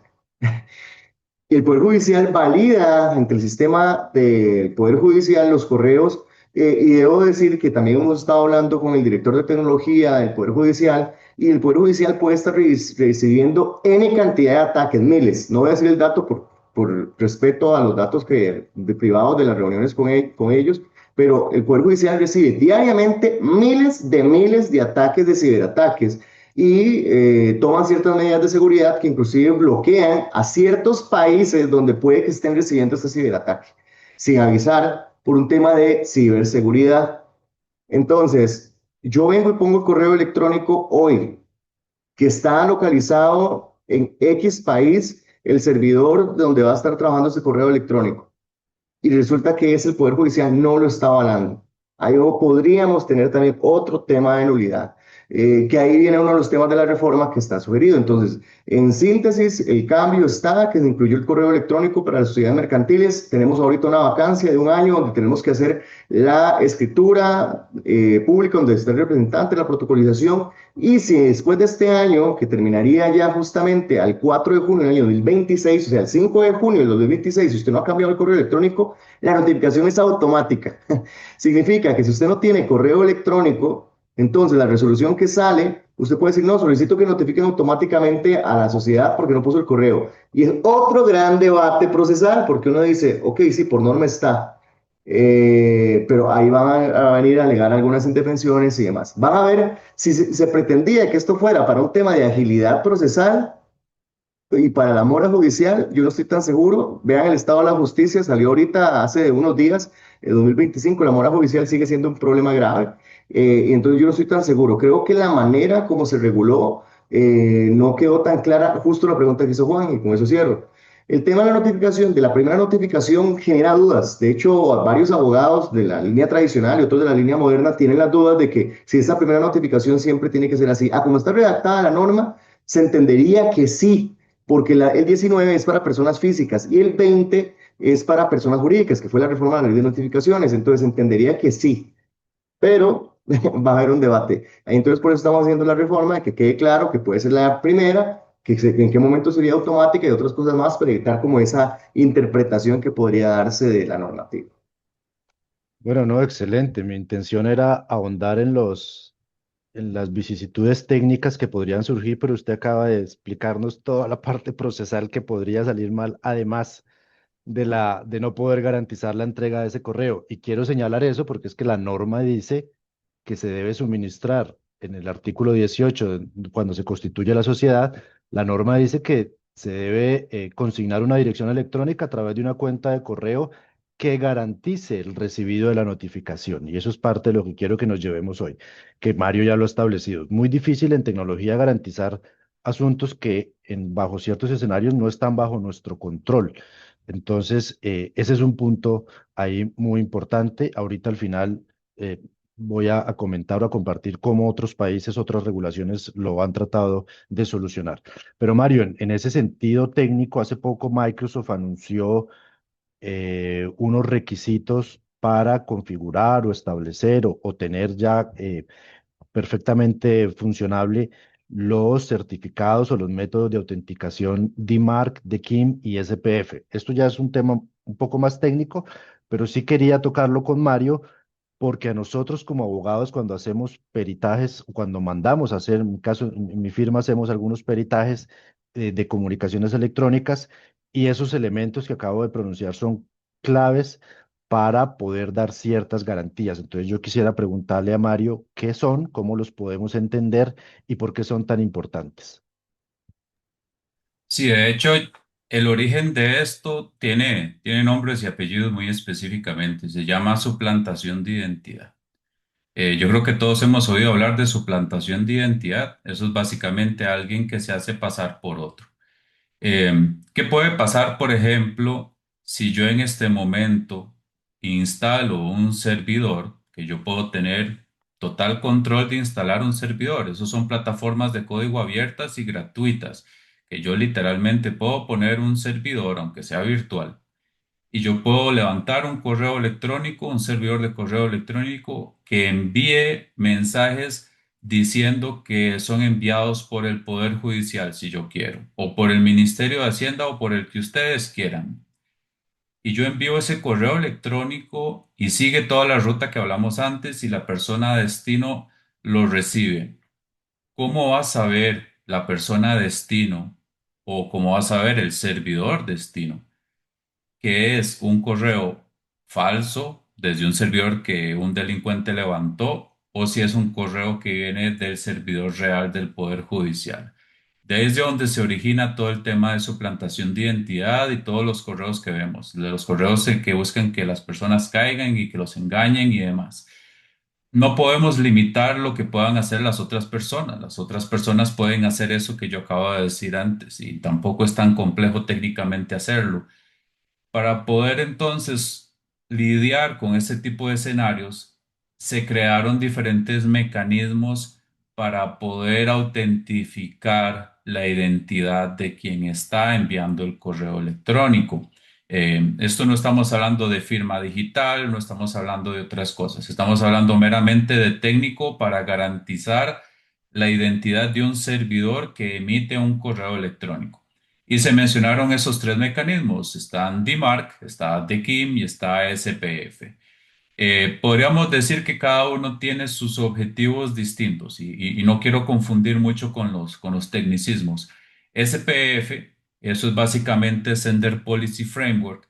Y el Poder Judicial valida ante el sistema del Poder Judicial los correos, y debo decir que también hemos estado hablando con el director de tecnología del Poder Judicial y el Poder Judicial puede estar recibiendo N cantidad de ataques, miles. No voy a decir el dato por respeto a los datos privados de las reuniones con ellos, pero el Poder Judicial recibe diariamente miles de ataques, de ciberataques, y toman ciertas medidas de seguridad que inclusive bloquean a ciertos países donde puede que estén recibiendo este ciberataque, sin avisar por un tema de ciberseguridad. Entonces, yo vengo y pongo el correo electrónico hoy, que está localizado en X país, el servidor donde va a estar trabajando ese correo electrónico y resulta que es el Poder Judicial no lo está avalando. Ahí podríamos tener también otro tema de nulidad, que ahí viene uno de los temas de la reforma que está sugerido. Entonces, en síntesis, el cambio está que se incluyó el correo electrónico para las sociedades mercantiles. Tenemos ahorita una vacancia de un año donde tenemos que hacer la escritura pública, donde está el representante, la protocolización. Y si después de este año, que terminaría ya justamente al 4 de junio del año 2026, o sea, el 5 de junio del 2026, si usted no ha cambiado el correo electrónico, la notificación es automática. Significa que si usted no tiene correo electrónico, entonces la resolución que sale, usted puede decir, no, solicito que notifiquen automáticamente a la sociedad porque no puso el correo. Y es otro gran debate procesal, porque uno dice, ok, sí, por norma está, pero ahí van a venir a alegar algunas indefensiones y demás. Van a ver si se pretendía que esto fuera para un tema de agilidad procesal y para la mora judicial, yo no estoy tan seguro. Vean el estado de la justicia, salió ahorita hace unos días, en 2025, la mora judicial sigue siendo un problema grave. Y entonces yo no estoy tan seguro. Creo que la manera como se reguló no quedó tan clara, justo la pregunta que hizo Juan, y con eso cierro. El tema de la notificación, de la primera notificación, genera dudas. De hecho, varios abogados de la línea tradicional y otros de la línea moderna tienen las dudas de que si esa primera notificación siempre tiene que ser así. Como está redactada la norma, se entendería que sí, porque el 19 es para personas físicas y el 20 es para personas jurídicas, que fue la reforma de la ley de notificaciones. Entonces entendería que sí, pero va a haber un debate. Entonces por eso estamos haciendo la reforma, de que quede claro que puede ser la primera, en qué momento sería automática y otras cosas más para evitar como esa interpretación que podría darse de la normativa. Bueno, no, excelente. Mi intención era ahondar en las vicisitudes técnicas que podrían surgir, pero usted acaba de explicarnos toda la parte procesal que podría salir mal, además de no poder garantizar la entrega de ese correo. Y quiero señalar eso porque es que la norma dice que se debe suministrar en el artículo 18, cuando se constituye la sociedad, la norma dice que se debe consignar una dirección electrónica a través de una cuenta de correo que garantice el recibido de la notificación. Y eso es parte de lo que quiero que nos llevemos hoy, que Mario ya lo ha establecido. Es muy difícil en tecnología garantizar asuntos que bajo ciertos escenarios no están bajo nuestro control. Entonces, ese es un punto ahí muy importante. Ahorita al final voy a comentar o a compartir cómo otros países, otras regulaciones lo han tratado de solucionar. Pero Mario, en ese sentido técnico, hace poco Microsoft anunció unos requisitos para configurar o establecer o tener ya perfectamente funcionable los certificados o los métodos de autenticación DMARC, DKIM y SPF. Esto ya es un tema un poco más técnico, pero sí quería tocarlo con Mario porque a nosotros como abogados cuando hacemos peritajes, cuando mandamos a hacer, en mi caso, en mi firma hacemos algunos peritajes de comunicaciones electrónicas y esos elementos que acabo de pronunciar son claves para poder dar ciertas garantías. Entonces yo quisiera preguntarle a Mario qué son, cómo los podemos entender y por qué son tan importantes. Sí, de hecho, el origen de esto tiene nombres y apellidos muy específicamente. Se llama suplantación de identidad. Yo creo que todos hemos oído hablar de suplantación de identidad. Eso es básicamente alguien que se hace pasar por otro. ¿Qué puede pasar, por ejemplo, si yo en este momento instalo un servidor, que yo puedo tener total control de instalar un servidor? Esos son plataformas de código abiertas y gratuitas, que yo literalmente puedo poner un servidor, aunque sea virtual, y yo puedo levantar un correo electrónico, un servidor de correo electrónico que envíe mensajes diciendo que son enviados por el Poder Judicial, si yo quiero, o por el Ministerio de Hacienda o por el que ustedes quieran. Y yo envío ese correo electrónico y sigue toda la ruta que hablamos antes y la persona de destino lo recibe. ¿Cómo va a saber la persona de destino o cómo va a saber el servidor destino que es un correo falso desde un servidor que un delincuente levantó o si es un correo que viene del servidor real del Poder Judicial? De ahí es de donde se origina todo el tema de suplantación de identidad y todos los correos que vemos, de los correos en que buscan que las personas caigan y que los engañen y demás. No podemos limitar lo que puedan hacer las otras personas. Las otras personas pueden hacer eso que yo acabo de decir antes y tampoco es tan complejo técnicamente hacerlo. Para poder entonces lidiar con ese tipo de escenarios, se crearon diferentes mecanismos para poder autentificar la identidad de quien está enviando el correo electrónico. Esto no estamos hablando de firma digital, no estamos hablando de otras cosas, estamos hablando meramente de técnico para garantizar la identidad de un servidor que emite un correo electrónico. Y se mencionaron esos tres mecanismos. Están DMARC, está DKIM y está SPF. Podríamos decir que cada uno tiene sus objetivos distintos y no quiero confundir mucho con los tecnicismos. SPF, eso es básicamente Sender Policy Framework,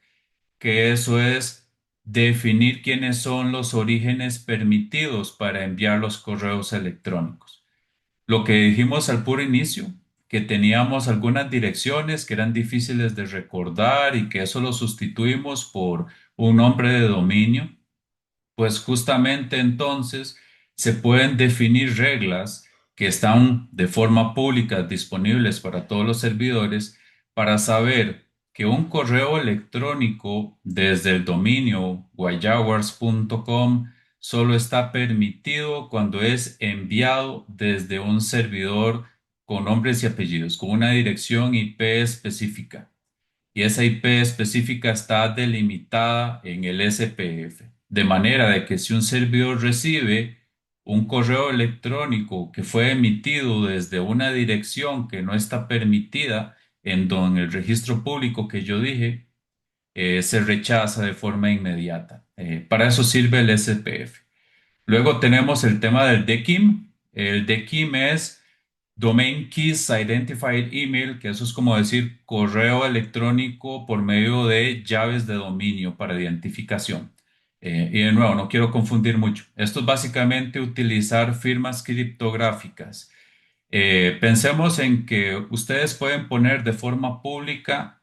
que eso es definir quiénes son los orígenes permitidos para enviar los correos electrónicos. Lo que dijimos al puro inicio, que teníamos algunas direcciones que eran difíciles de recordar y que eso lo sustituimos por un nombre de dominio, pues justamente entonces se pueden definir reglas que están de forma pública disponibles para todos los servidores para saber que un correo electrónico desde el dominio guayawars.com solo está permitido cuando es enviado desde un servidor con nombres y apellidos, con una dirección IP específica y esa IP específica está delimitada en el SPF, de manera de que si un servidor recibe un correo electrónico que fue emitido desde una dirección que no está permitida en el registro público que yo dije, se rechaza de forma inmediata. Para eso sirve el SPF. Luego tenemos el tema del DKIM. El DKIM es Domain Keys Identified Email, que eso es como decir correo electrónico por medio de llaves de dominio para identificación. Y de nuevo, no quiero confundir mucho. Esto es básicamente utilizar firmas criptográficas. Pensemos en que ustedes pueden poner de forma pública,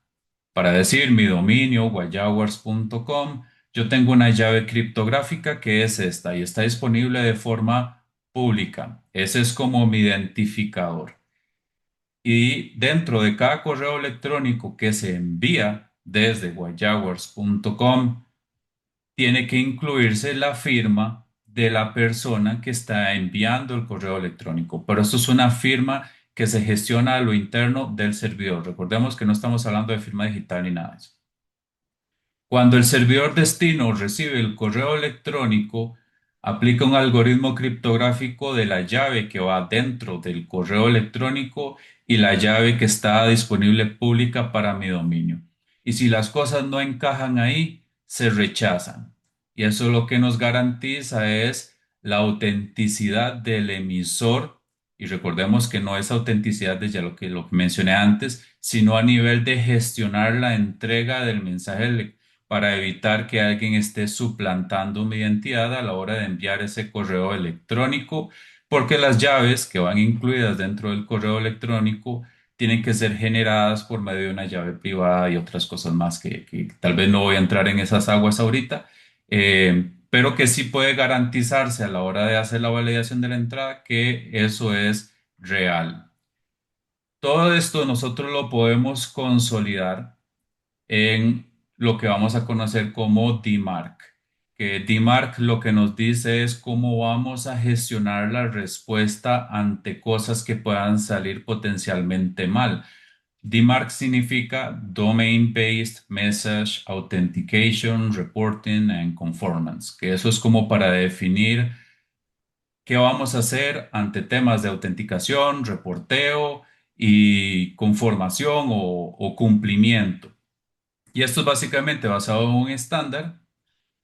para decir mi dominio, guayawars.com, yo tengo una llave criptográfica que es esta y está disponible de forma pública. Ese es como mi identificador. Y dentro de cada correo electrónico que se envía desde guayawars.com, tiene que incluirse la firma de la persona que está enviando el correo electrónico. Pero esto es una firma que se gestiona a lo interno del servidor. Recordemos que no estamos hablando de firma digital ni nada de eso. Cuando el servidor destino recibe el correo electrónico, aplica un algoritmo criptográfico de la llave que va dentro del correo electrónico y la llave que está disponible pública para mi dominio. Y si las cosas no encajan ahí, se rechazan. Y eso lo que nos garantiza es la autenticidad del emisor. Y recordemos que no es autenticidad de ya lo que mencioné antes, sino a nivel de gestionar la entrega del mensaje para evitar que alguien esté suplantando mi identidad a la hora de enviar ese correo electrónico, porque las llaves que van incluidas dentro del correo electrónico tienen que ser generadas por medio de una llave privada y otras cosas más que tal vez no voy a entrar en esas aguas ahorita, pero que sí puede garantizarse a la hora de hacer la validación de la entrada que eso es real. Todo esto nosotros lo podemos consolidar en lo que vamos a conocer como DMARC. Que DMARC lo que nos dice es cómo vamos a gestionar la respuesta ante cosas que puedan salir potencialmente mal. DMARC significa Domain Based Message Authentication, Reporting and Conformance, que eso es como para definir qué vamos a hacer ante temas de autenticación, reporteo y conformación o cumplimiento. Y esto es básicamente basado en un estándar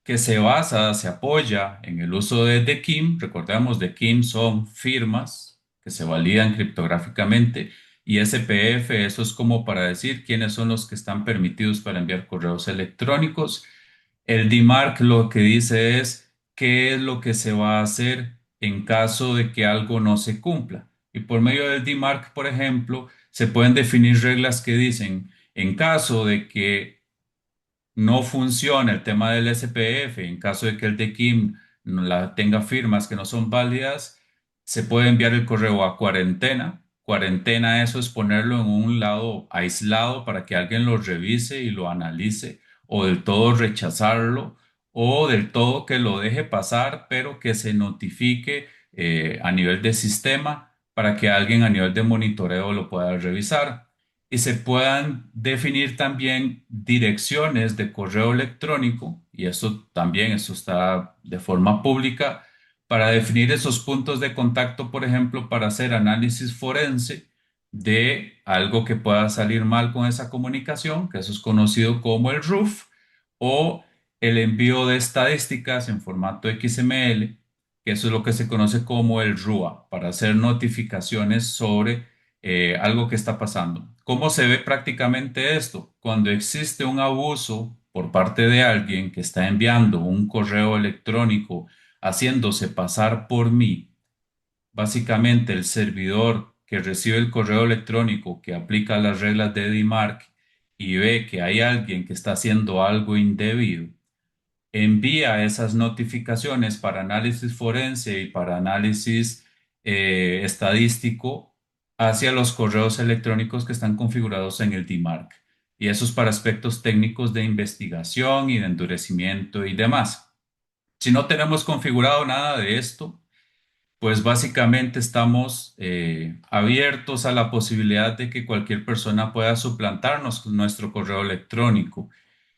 que se apoya en el uso de DKIM. Recordemos, DKIM son firmas que se validan criptográficamente y SPF, eso es como para decir quiénes son los que están permitidos para enviar correos electrónicos. El DMARC lo que dice es qué es lo que se va a hacer en caso de que algo no se cumpla. Y por medio del DMARC, por ejemplo, se pueden definir reglas que dicen, en caso de que no funciona el tema del SPF, en caso de que el de Kim tenga firmas que no son válidas, se puede enviar el correo a cuarentena. Cuarentena, eso es ponerlo en un lado aislado para que alguien lo revise y lo analice, o del todo rechazarlo, o del todo que lo deje pasar, pero que se notifique a nivel de sistema para que alguien a nivel de monitoreo lo pueda revisar y se puedan definir también direcciones de correo electrónico, y eso también, eso está de forma pública, para definir esos puntos de contacto, por ejemplo, para hacer análisis forense de algo que pueda salir mal con esa comunicación, que eso es conocido como el RUF, o el envío de estadísticas en formato XML, que eso es lo que se conoce como el RUA, para hacer notificaciones sobre algo que está pasando. ¿Cómo se ve prácticamente esto? Cuando existe un abuso por parte de alguien que está enviando un correo electrónico haciéndose pasar por mí, básicamente el servidor que recibe el correo electrónico que aplica las reglas de DMARC y ve que hay alguien que está haciendo algo indebido, envía esas notificaciones para análisis forense y para análisis estadístico hacia los correos electrónicos que están configurados en el DMARC. Y eso es para aspectos técnicos de investigación y de endurecimiento y demás. Si no tenemos configurado nada de esto, pues básicamente estamos abiertos a la posibilidad de que cualquier persona pueda suplantarnos nuestro correo electrónico.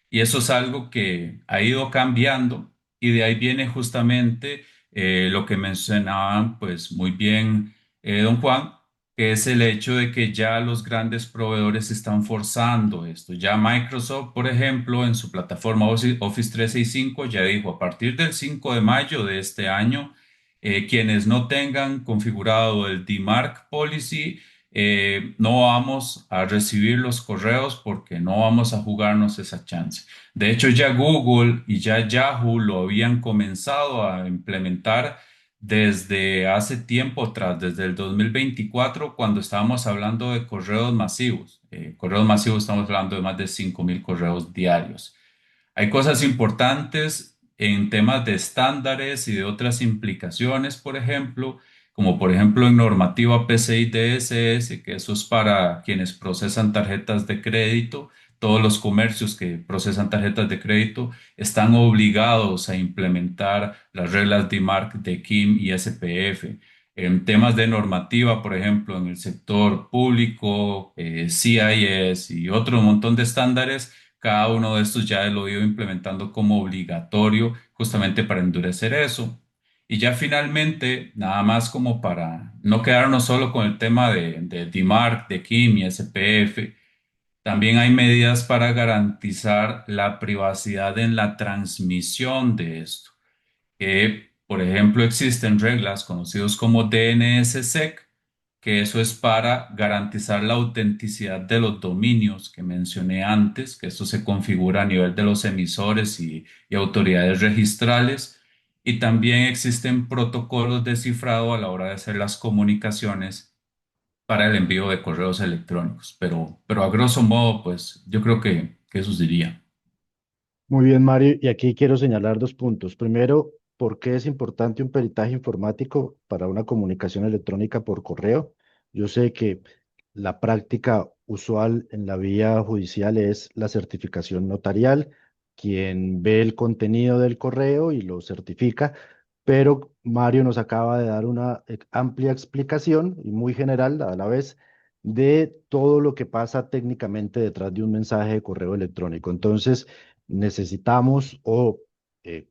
Y eso es algo que ha ido cambiando y de ahí viene justamente lo que mencionaban pues muy bien don Juan, que es el hecho de que ya los grandes proveedores están forzando esto. Ya Microsoft, por ejemplo, en su plataforma Office 365 ya dijo a partir del 5 de mayo de este año, Quienes no tengan configurado el DMARC Policy, no vamos a recibir los correos porque no vamos a jugarnos esa chance. De hecho, ya Google y ya Yahoo lo habían comenzado a implementar desde hace tiempo atrás, desde el 2024, cuando estábamos hablando de correos masivos. Correos masivos, estamos hablando de más de 5.000 correos diarios. Hay cosas importantes en temas de estándares y de otras implicaciones, por ejemplo, como por ejemplo en normativa PCI DSS, que eso es para quienes procesan tarjetas de crédito. Todos los comercios que procesan tarjetas de crédito están obligados a implementar las reglas de IMARC de KIM y SPF. En temas de normativa, por ejemplo, en el sector público, CIS y otro montón de estándares, cada uno de estos ya lo he ido implementando como obligatorio justamente para endurecer eso. Y ya finalmente, nada más como para no quedarnos solo con el tema de DMARC, de KIM y SPF, también hay medidas para garantizar la privacidad en la transmisión de esto. Por ejemplo, existen reglas conocidas como DNSSEC, que eso es para garantizar la autenticidad de los dominios que mencioné antes, que esto se configura a nivel de los emisores y autoridades registrales. Y también existen protocolos de cifrado a la hora de hacer las comunicaciones para el envío de correos electrónicos. Pero a grosso modo, pues yo creo que eso diría. Muy bien, Mario, y aquí quiero señalar dos puntos. Primero, ¿por qué es importante un peritaje informático para una comunicación electrónica por correo? Yo sé que la práctica usual en la vía judicial es la certificación notarial, quien ve el contenido del correo y lo certifica, pero Mario nos acaba de dar una amplia explicación y muy general a la vez de todo lo que pasa técnicamente detrás de un mensaje de correo electrónico. Entonces, necesitamos,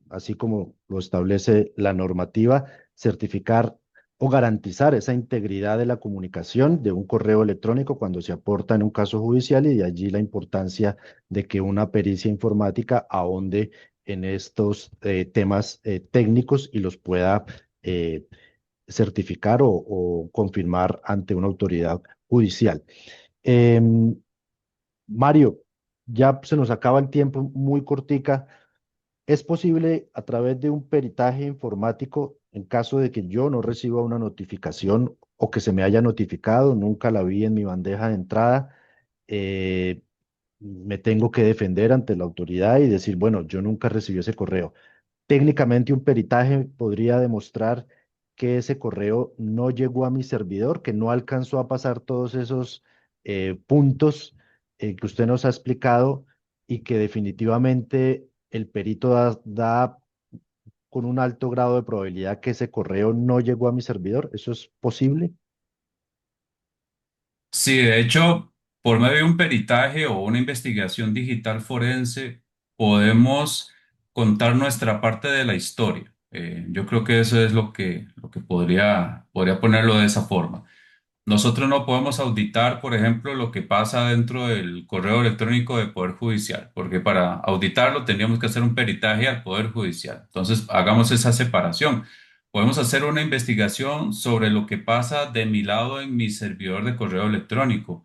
así como lo establece la normativa, certificar o garantizar esa integridad de la comunicación de un correo electrónico cuando se aporta en un caso judicial y de allí la importancia de que una pericia informática ahonde en estos temas técnicos y los pueda eh, certificar o confirmar ante una autoridad judicial. Em, Mario, ya se nos acaba el tiempo muy cortica. ¿Es posible a través de un peritaje informático, en caso de que yo no reciba una notificación o que se me haya notificado, nunca la vi en mi bandeja de entrada, eh, me tengo que defender ante la autoridad y decir, bueno, yo nunca recibí ese correo? Técnicamente un peritaje podría demostrar que ese correo no llegó a mi servidor, que no alcanzó a pasar todos esos puntos que usted nos ha explicado y que definitivamente el perito da con un alto grado de probabilidad que ese correo no llegó a mi servidor. ¿Eso es posible? Sí, de hecho, por medio de un peritaje o una investigación digital forense, podemos contar nuestra parte de la historia. Yo creo que eso es lo que podría ponerlo de esa forma. Nosotros no podemos auditar, por ejemplo, lo que pasa dentro del correo electrónico del Poder Judicial, porque para auditarlo tendríamos que hacer un peritaje al Poder Judicial. Entonces, hagamos esa separación. Podemos hacer una investigación sobre lo que pasa de mi lado en mi servidor de correo electrónico.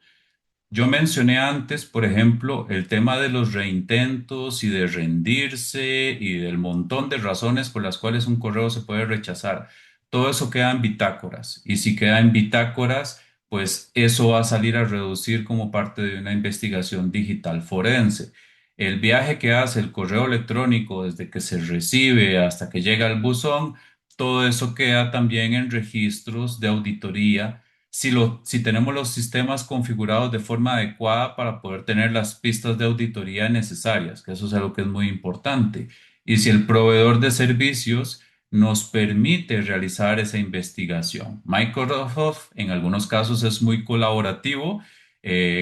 Yo mencioné antes, por ejemplo, el tema de los reintentos y de rendirse y del montón de razones por las cuales un correo se puede rechazar. Todo eso queda en bitácoras y si queda en bitácoras, pues eso va a salir a reducir como parte de una investigación digital forense. El viaje que hace el correo electrónico desde que se recibe hasta que llega al buzón, todo eso queda también en registros de auditoría si tenemos los sistemas configurados de forma adecuada para poder tener las pistas de auditoría necesarias, que eso es algo que es muy importante. Y si el proveedor de servicios nos permite realizar esa investigación. Microsoft en algunos casos es muy colaborativo,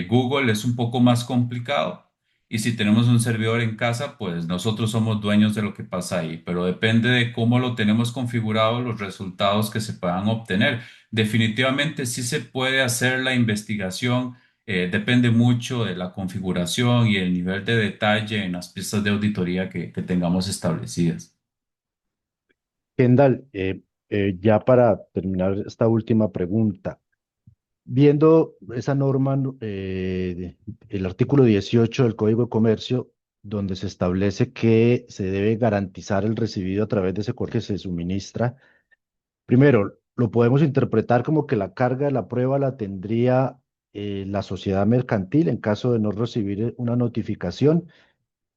Google es un poco más complicado. Y si tenemos un servidor en casa, pues nosotros somos dueños de lo que pasa ahí, pero depende de cómo lo tenemos configurado, los resultados que se puedan obtener. Definitivamente sí se puede hacer la investigación, depende mucho de la configuración y el nivel de detalle en las pistas de auditoría que tengamos establecidas. Kendall, Ya para terminar esta última pregunta, viendo esa norma, el artículo 18 del Código de Comercio, donde se establece que se debe garantizar el recibido a través de ese correo que se suministra. Primero, lo podemos interpretar como que la carga de la prueba la tendría la sociedad mercantil en caso de no recibir una notificación.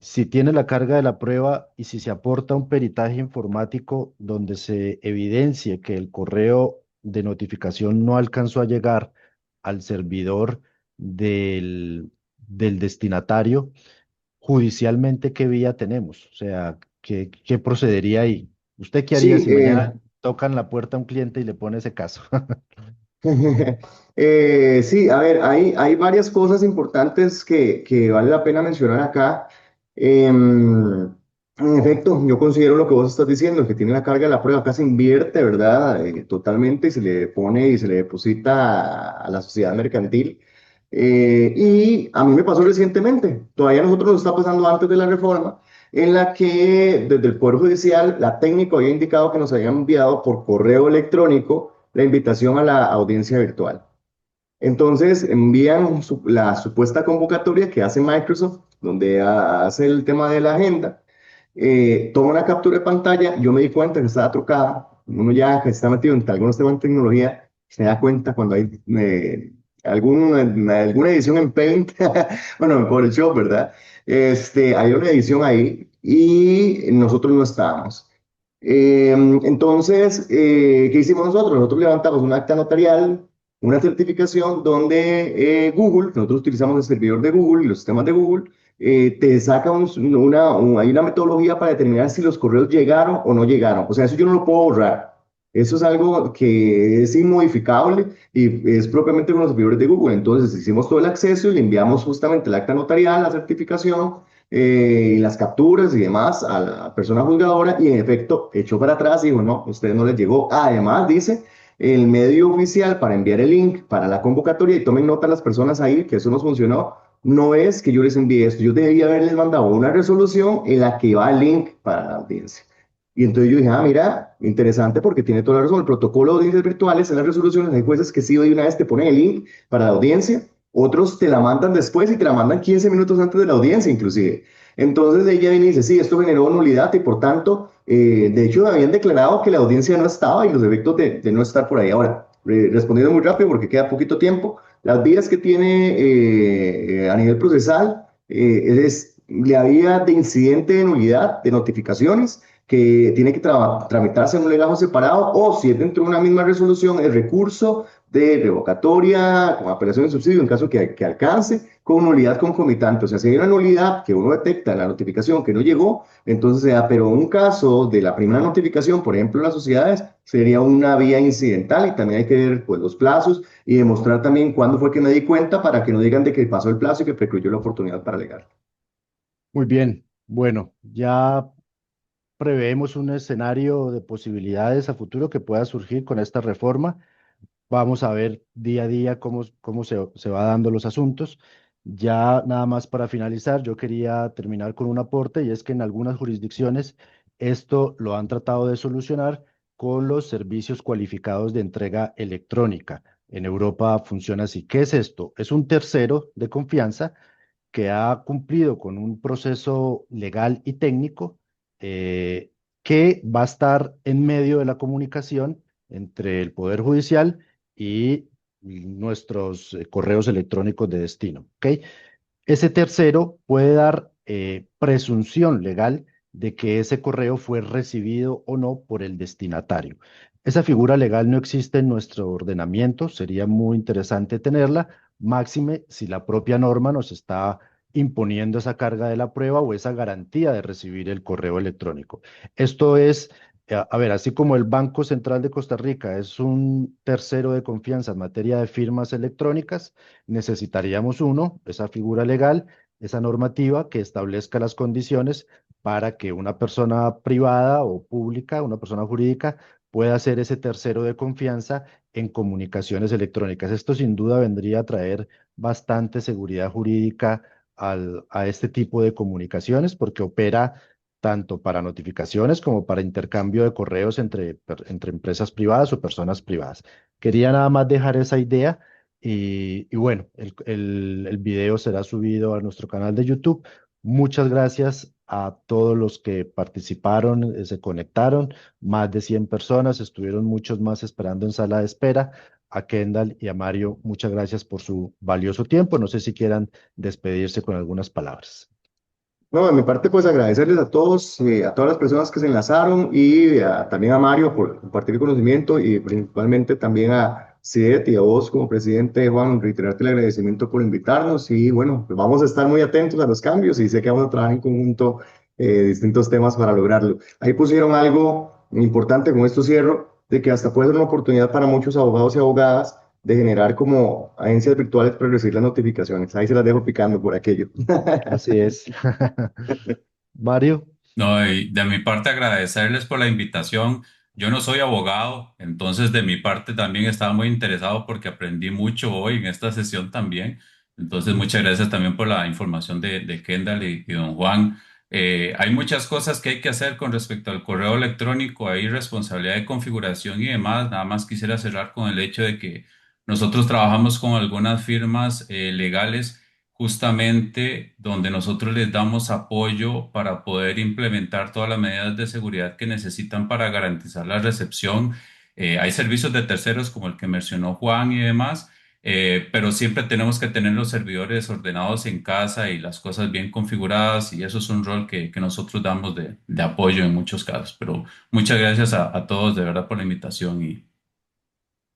Si tiene la carga de la prueba y si se aporta un peritaje informático donde se evidencie que el correo de notificación no alcanzó a llegar al servidor del destinatario, judicialmente, ¿qué vía tenemos? O sea, ¿qué procedería ahí? ¿Usted qué haría Sí, si mañana tocan la puerta a un cliente y le pone ese caso? Sí, a ver, hay varias cosas importantes que vale la pena mencionar acá. En efecto, yo considero lo que vos estás diciendo, que tiene la carga de la prueba, acá se invierte, ¿verdad? Totalmente y se le pone y se le deposita a la sociedad mercantil. Y a mí me pasó recientemente, todavía a nosotros nos está pasando antes de la reforma, en la que desde el Poder Judicial la técnica había indicado que nos habían enviado por correo electrónico la invitación a la audiencia virtual. Entonces envían la supuesta convocatoria que hace Microsoft, donde hace el tema de la agenda, toma una captura de pantalla, yo me di cuenta que estaba trucada, uno ya que está metido en algunos temas de tecnología, se da cuenta cuando hay alguna edición en Paint, bueno, en Photoshop, ¿verdad? Hay una edición ahí y nosotros no estábamos. Entonces, ¿qué hicimos nosotros? Nosotros levantamos un acta notarial, una certificación donde Google, nosotros utilizamos el servidor de Google y los sistemas de Google, te saca hay una metodología para determinar si los correos llegaron o no llegaron. O sea, eso yo no lo puedo borrar. Eso es algo que es inmodificable y es propiamente con los servidores de Google. Entonces, hicimos todo el acceso y le enviamos justamente el acta notarial, la certificación y las capturas y demás a la persona juzgadora y en efecto echó para atrás y dijo, no, a ustedes no les llegó. Además, dice el medio oficial para enviar el link para la convocatoria y tomen nota las personas ahí que eso nos funcionó. No es que yo les envíe esto, yo debía haberles mandado una resolución en la que va el link para la audiencia. Y entonces yo dije, ah, mira, interesante porque tiene toda la razón. El protocolo de audiencias virtuales en las resoluciones hay jueces que sí de una vez te ponen el link para la audiencia, otros te la mandan después y te la mandan 15 minutos antes de la audiencia inclusive. Entonces ella viene y dice, sí, esto generó nulidad y por tanto, de hecho habían declarado que la audiencia no estaba y los efectos de no estar por ahí. Ahora, respondiendo muy rápido porque queda poquito tiempo, las vías que tiene a nivel procesal la vía de incidente de nulidad de notificaciones que tiene que tramitarse en un legajo separado o si es dentro de una misma resolución el recurso de revocatoria con apelación de subsidio en caso que alcance con nulidad concomitante. O sea, si hay una nulidad que uno detecta en la notificación que no llegó, entonces se da, pero un caso de la primera notificación, por ejemplo, en las sociedades, sería una vía incidental y también hay que ver pues, los plazos y demostrar también cuándo fue que me di cuenta para que no digan de que pasó el plazo y que precluyó la oportunidad para alegar. Muy bien, bueno, ya preveemos un escenario de posibilidades a futuro que pueda surgir con esta reforma. Vamos a ver día a día cómo se va dando los asuntos. Ya nada más para finalizar, yo quería terminar con un aporte y es que en algunas jurisdicciones esto lo han tratado de solucionar con los servicios cualificados de entrega electrónica. En Europa funciona así. ¿Qué es esto? Es un tercero de confianza que ha cumplido con un proceso legal y técnico eh, que va a estar en medio de la comunicación entre el Poder Judicial y nuestros correos electrónicos de destino. ¿Ok? Ese tercero puede dar presunción legal de que ese correo fue recibido o no por el destinatario. Esa figura legal no existe en nuestro ordenamiento, sería muy interesante tenerla, máxime si la propia norma nos está imponiendo esa carga de la prueba o esa garantía de recibir el correo electrónico. Esto es, a ver, así como el Banco Central de Costa Rica es un tercero de confianza en materia de firmas electrónicas, necesitaríamos uno, esa figura legal, esa normativa que establezca las condiciones para que una persona privada o pública, una persona jurídica, pueda ser ese tercero de confianza en comunicaciones electrónicas. Esto sin duda vendría a traer bastante seguridad jurídica a este tipo de comunicaciones porque opera tanto para notificaciones como para intercambio de correos entre empresas privadas o personas privadas. Quería nada más dejar esa idea y bueno, el video será subido a nuestro canal de YouTube. Muchas gracias a todos los que participaron, se conectaron, más de 100 personas, estuvieron muchos más esperando en sala de espera. A Kendall y a Mario, muchas gracias por su valioso tiempo. No sé si quieran despedirse con algunas palabras. No, de mi parte, pues agradecerles a todas las personas que se enlazaron y también a Mario por compartir el conocimiento y principalmente también a Siet y a vos como presidente, Juan, reiterarte el agradecimiento por invitarnos y bueno, pues vamos a estar muy atentos a los cambios y sé que vamos a trabajar en conjunto distintos temas para lograrlo. Ahí pusieron algo importante, con esto cierro, de que hasta puede ser una oportunidad para muchos abogados y abogadas de generar como agencias virtuales para recibir las notificaciones. Ahí se las dejo picando por aquello. Así es. Mario, No, y de mi parte agradecerles por la invitación. Yo no soy abogado, entonces de mi parte también estaba muy interesado porque aprendí mucho hoy en esta sesión también. Entonces muchas gracias también por la información de Kendall y don Juan. Hay muchas cosas que hay que hacer con respecto al correo electrónico, hay responsabilidad de configuración y demás. Nada más quisiera cerrar con el hecho de que nosotros trabajamos con algunas firmas legales justamente donde nosotros les damos apoyo para poder implementar todas las medidas de seguridad que necesitan para garantizar la recepción. Hay servicios de terceros como el que mencionó Juan y demás, pero siempre tenemos que tener los servidores ordenados en casa y las cosas bien configuradas y eso es un rol que nosotros damos de apoyo en muchos casos. Pero muchas gracias a todos de verdad por la invitación y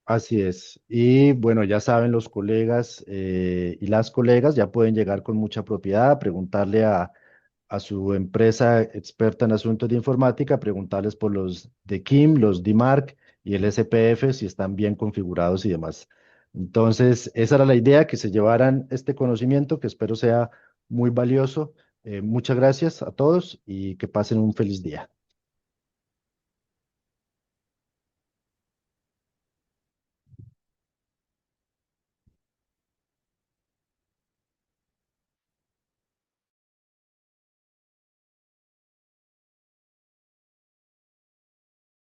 así es. Y bueno, ya saben los colegas y las colegas ya pueden llegar con mucha propiedad, preguntarle a su empresa experta en asuntos de informática, preguntarles por los de Kim, los DMARC y el SPF, si están bien configurados y demás. Entonces, esa era la idea, que se llevaran este conocimiento, que espero sea muy valioso. Muchas gracias a todos y que pasen un feliz día.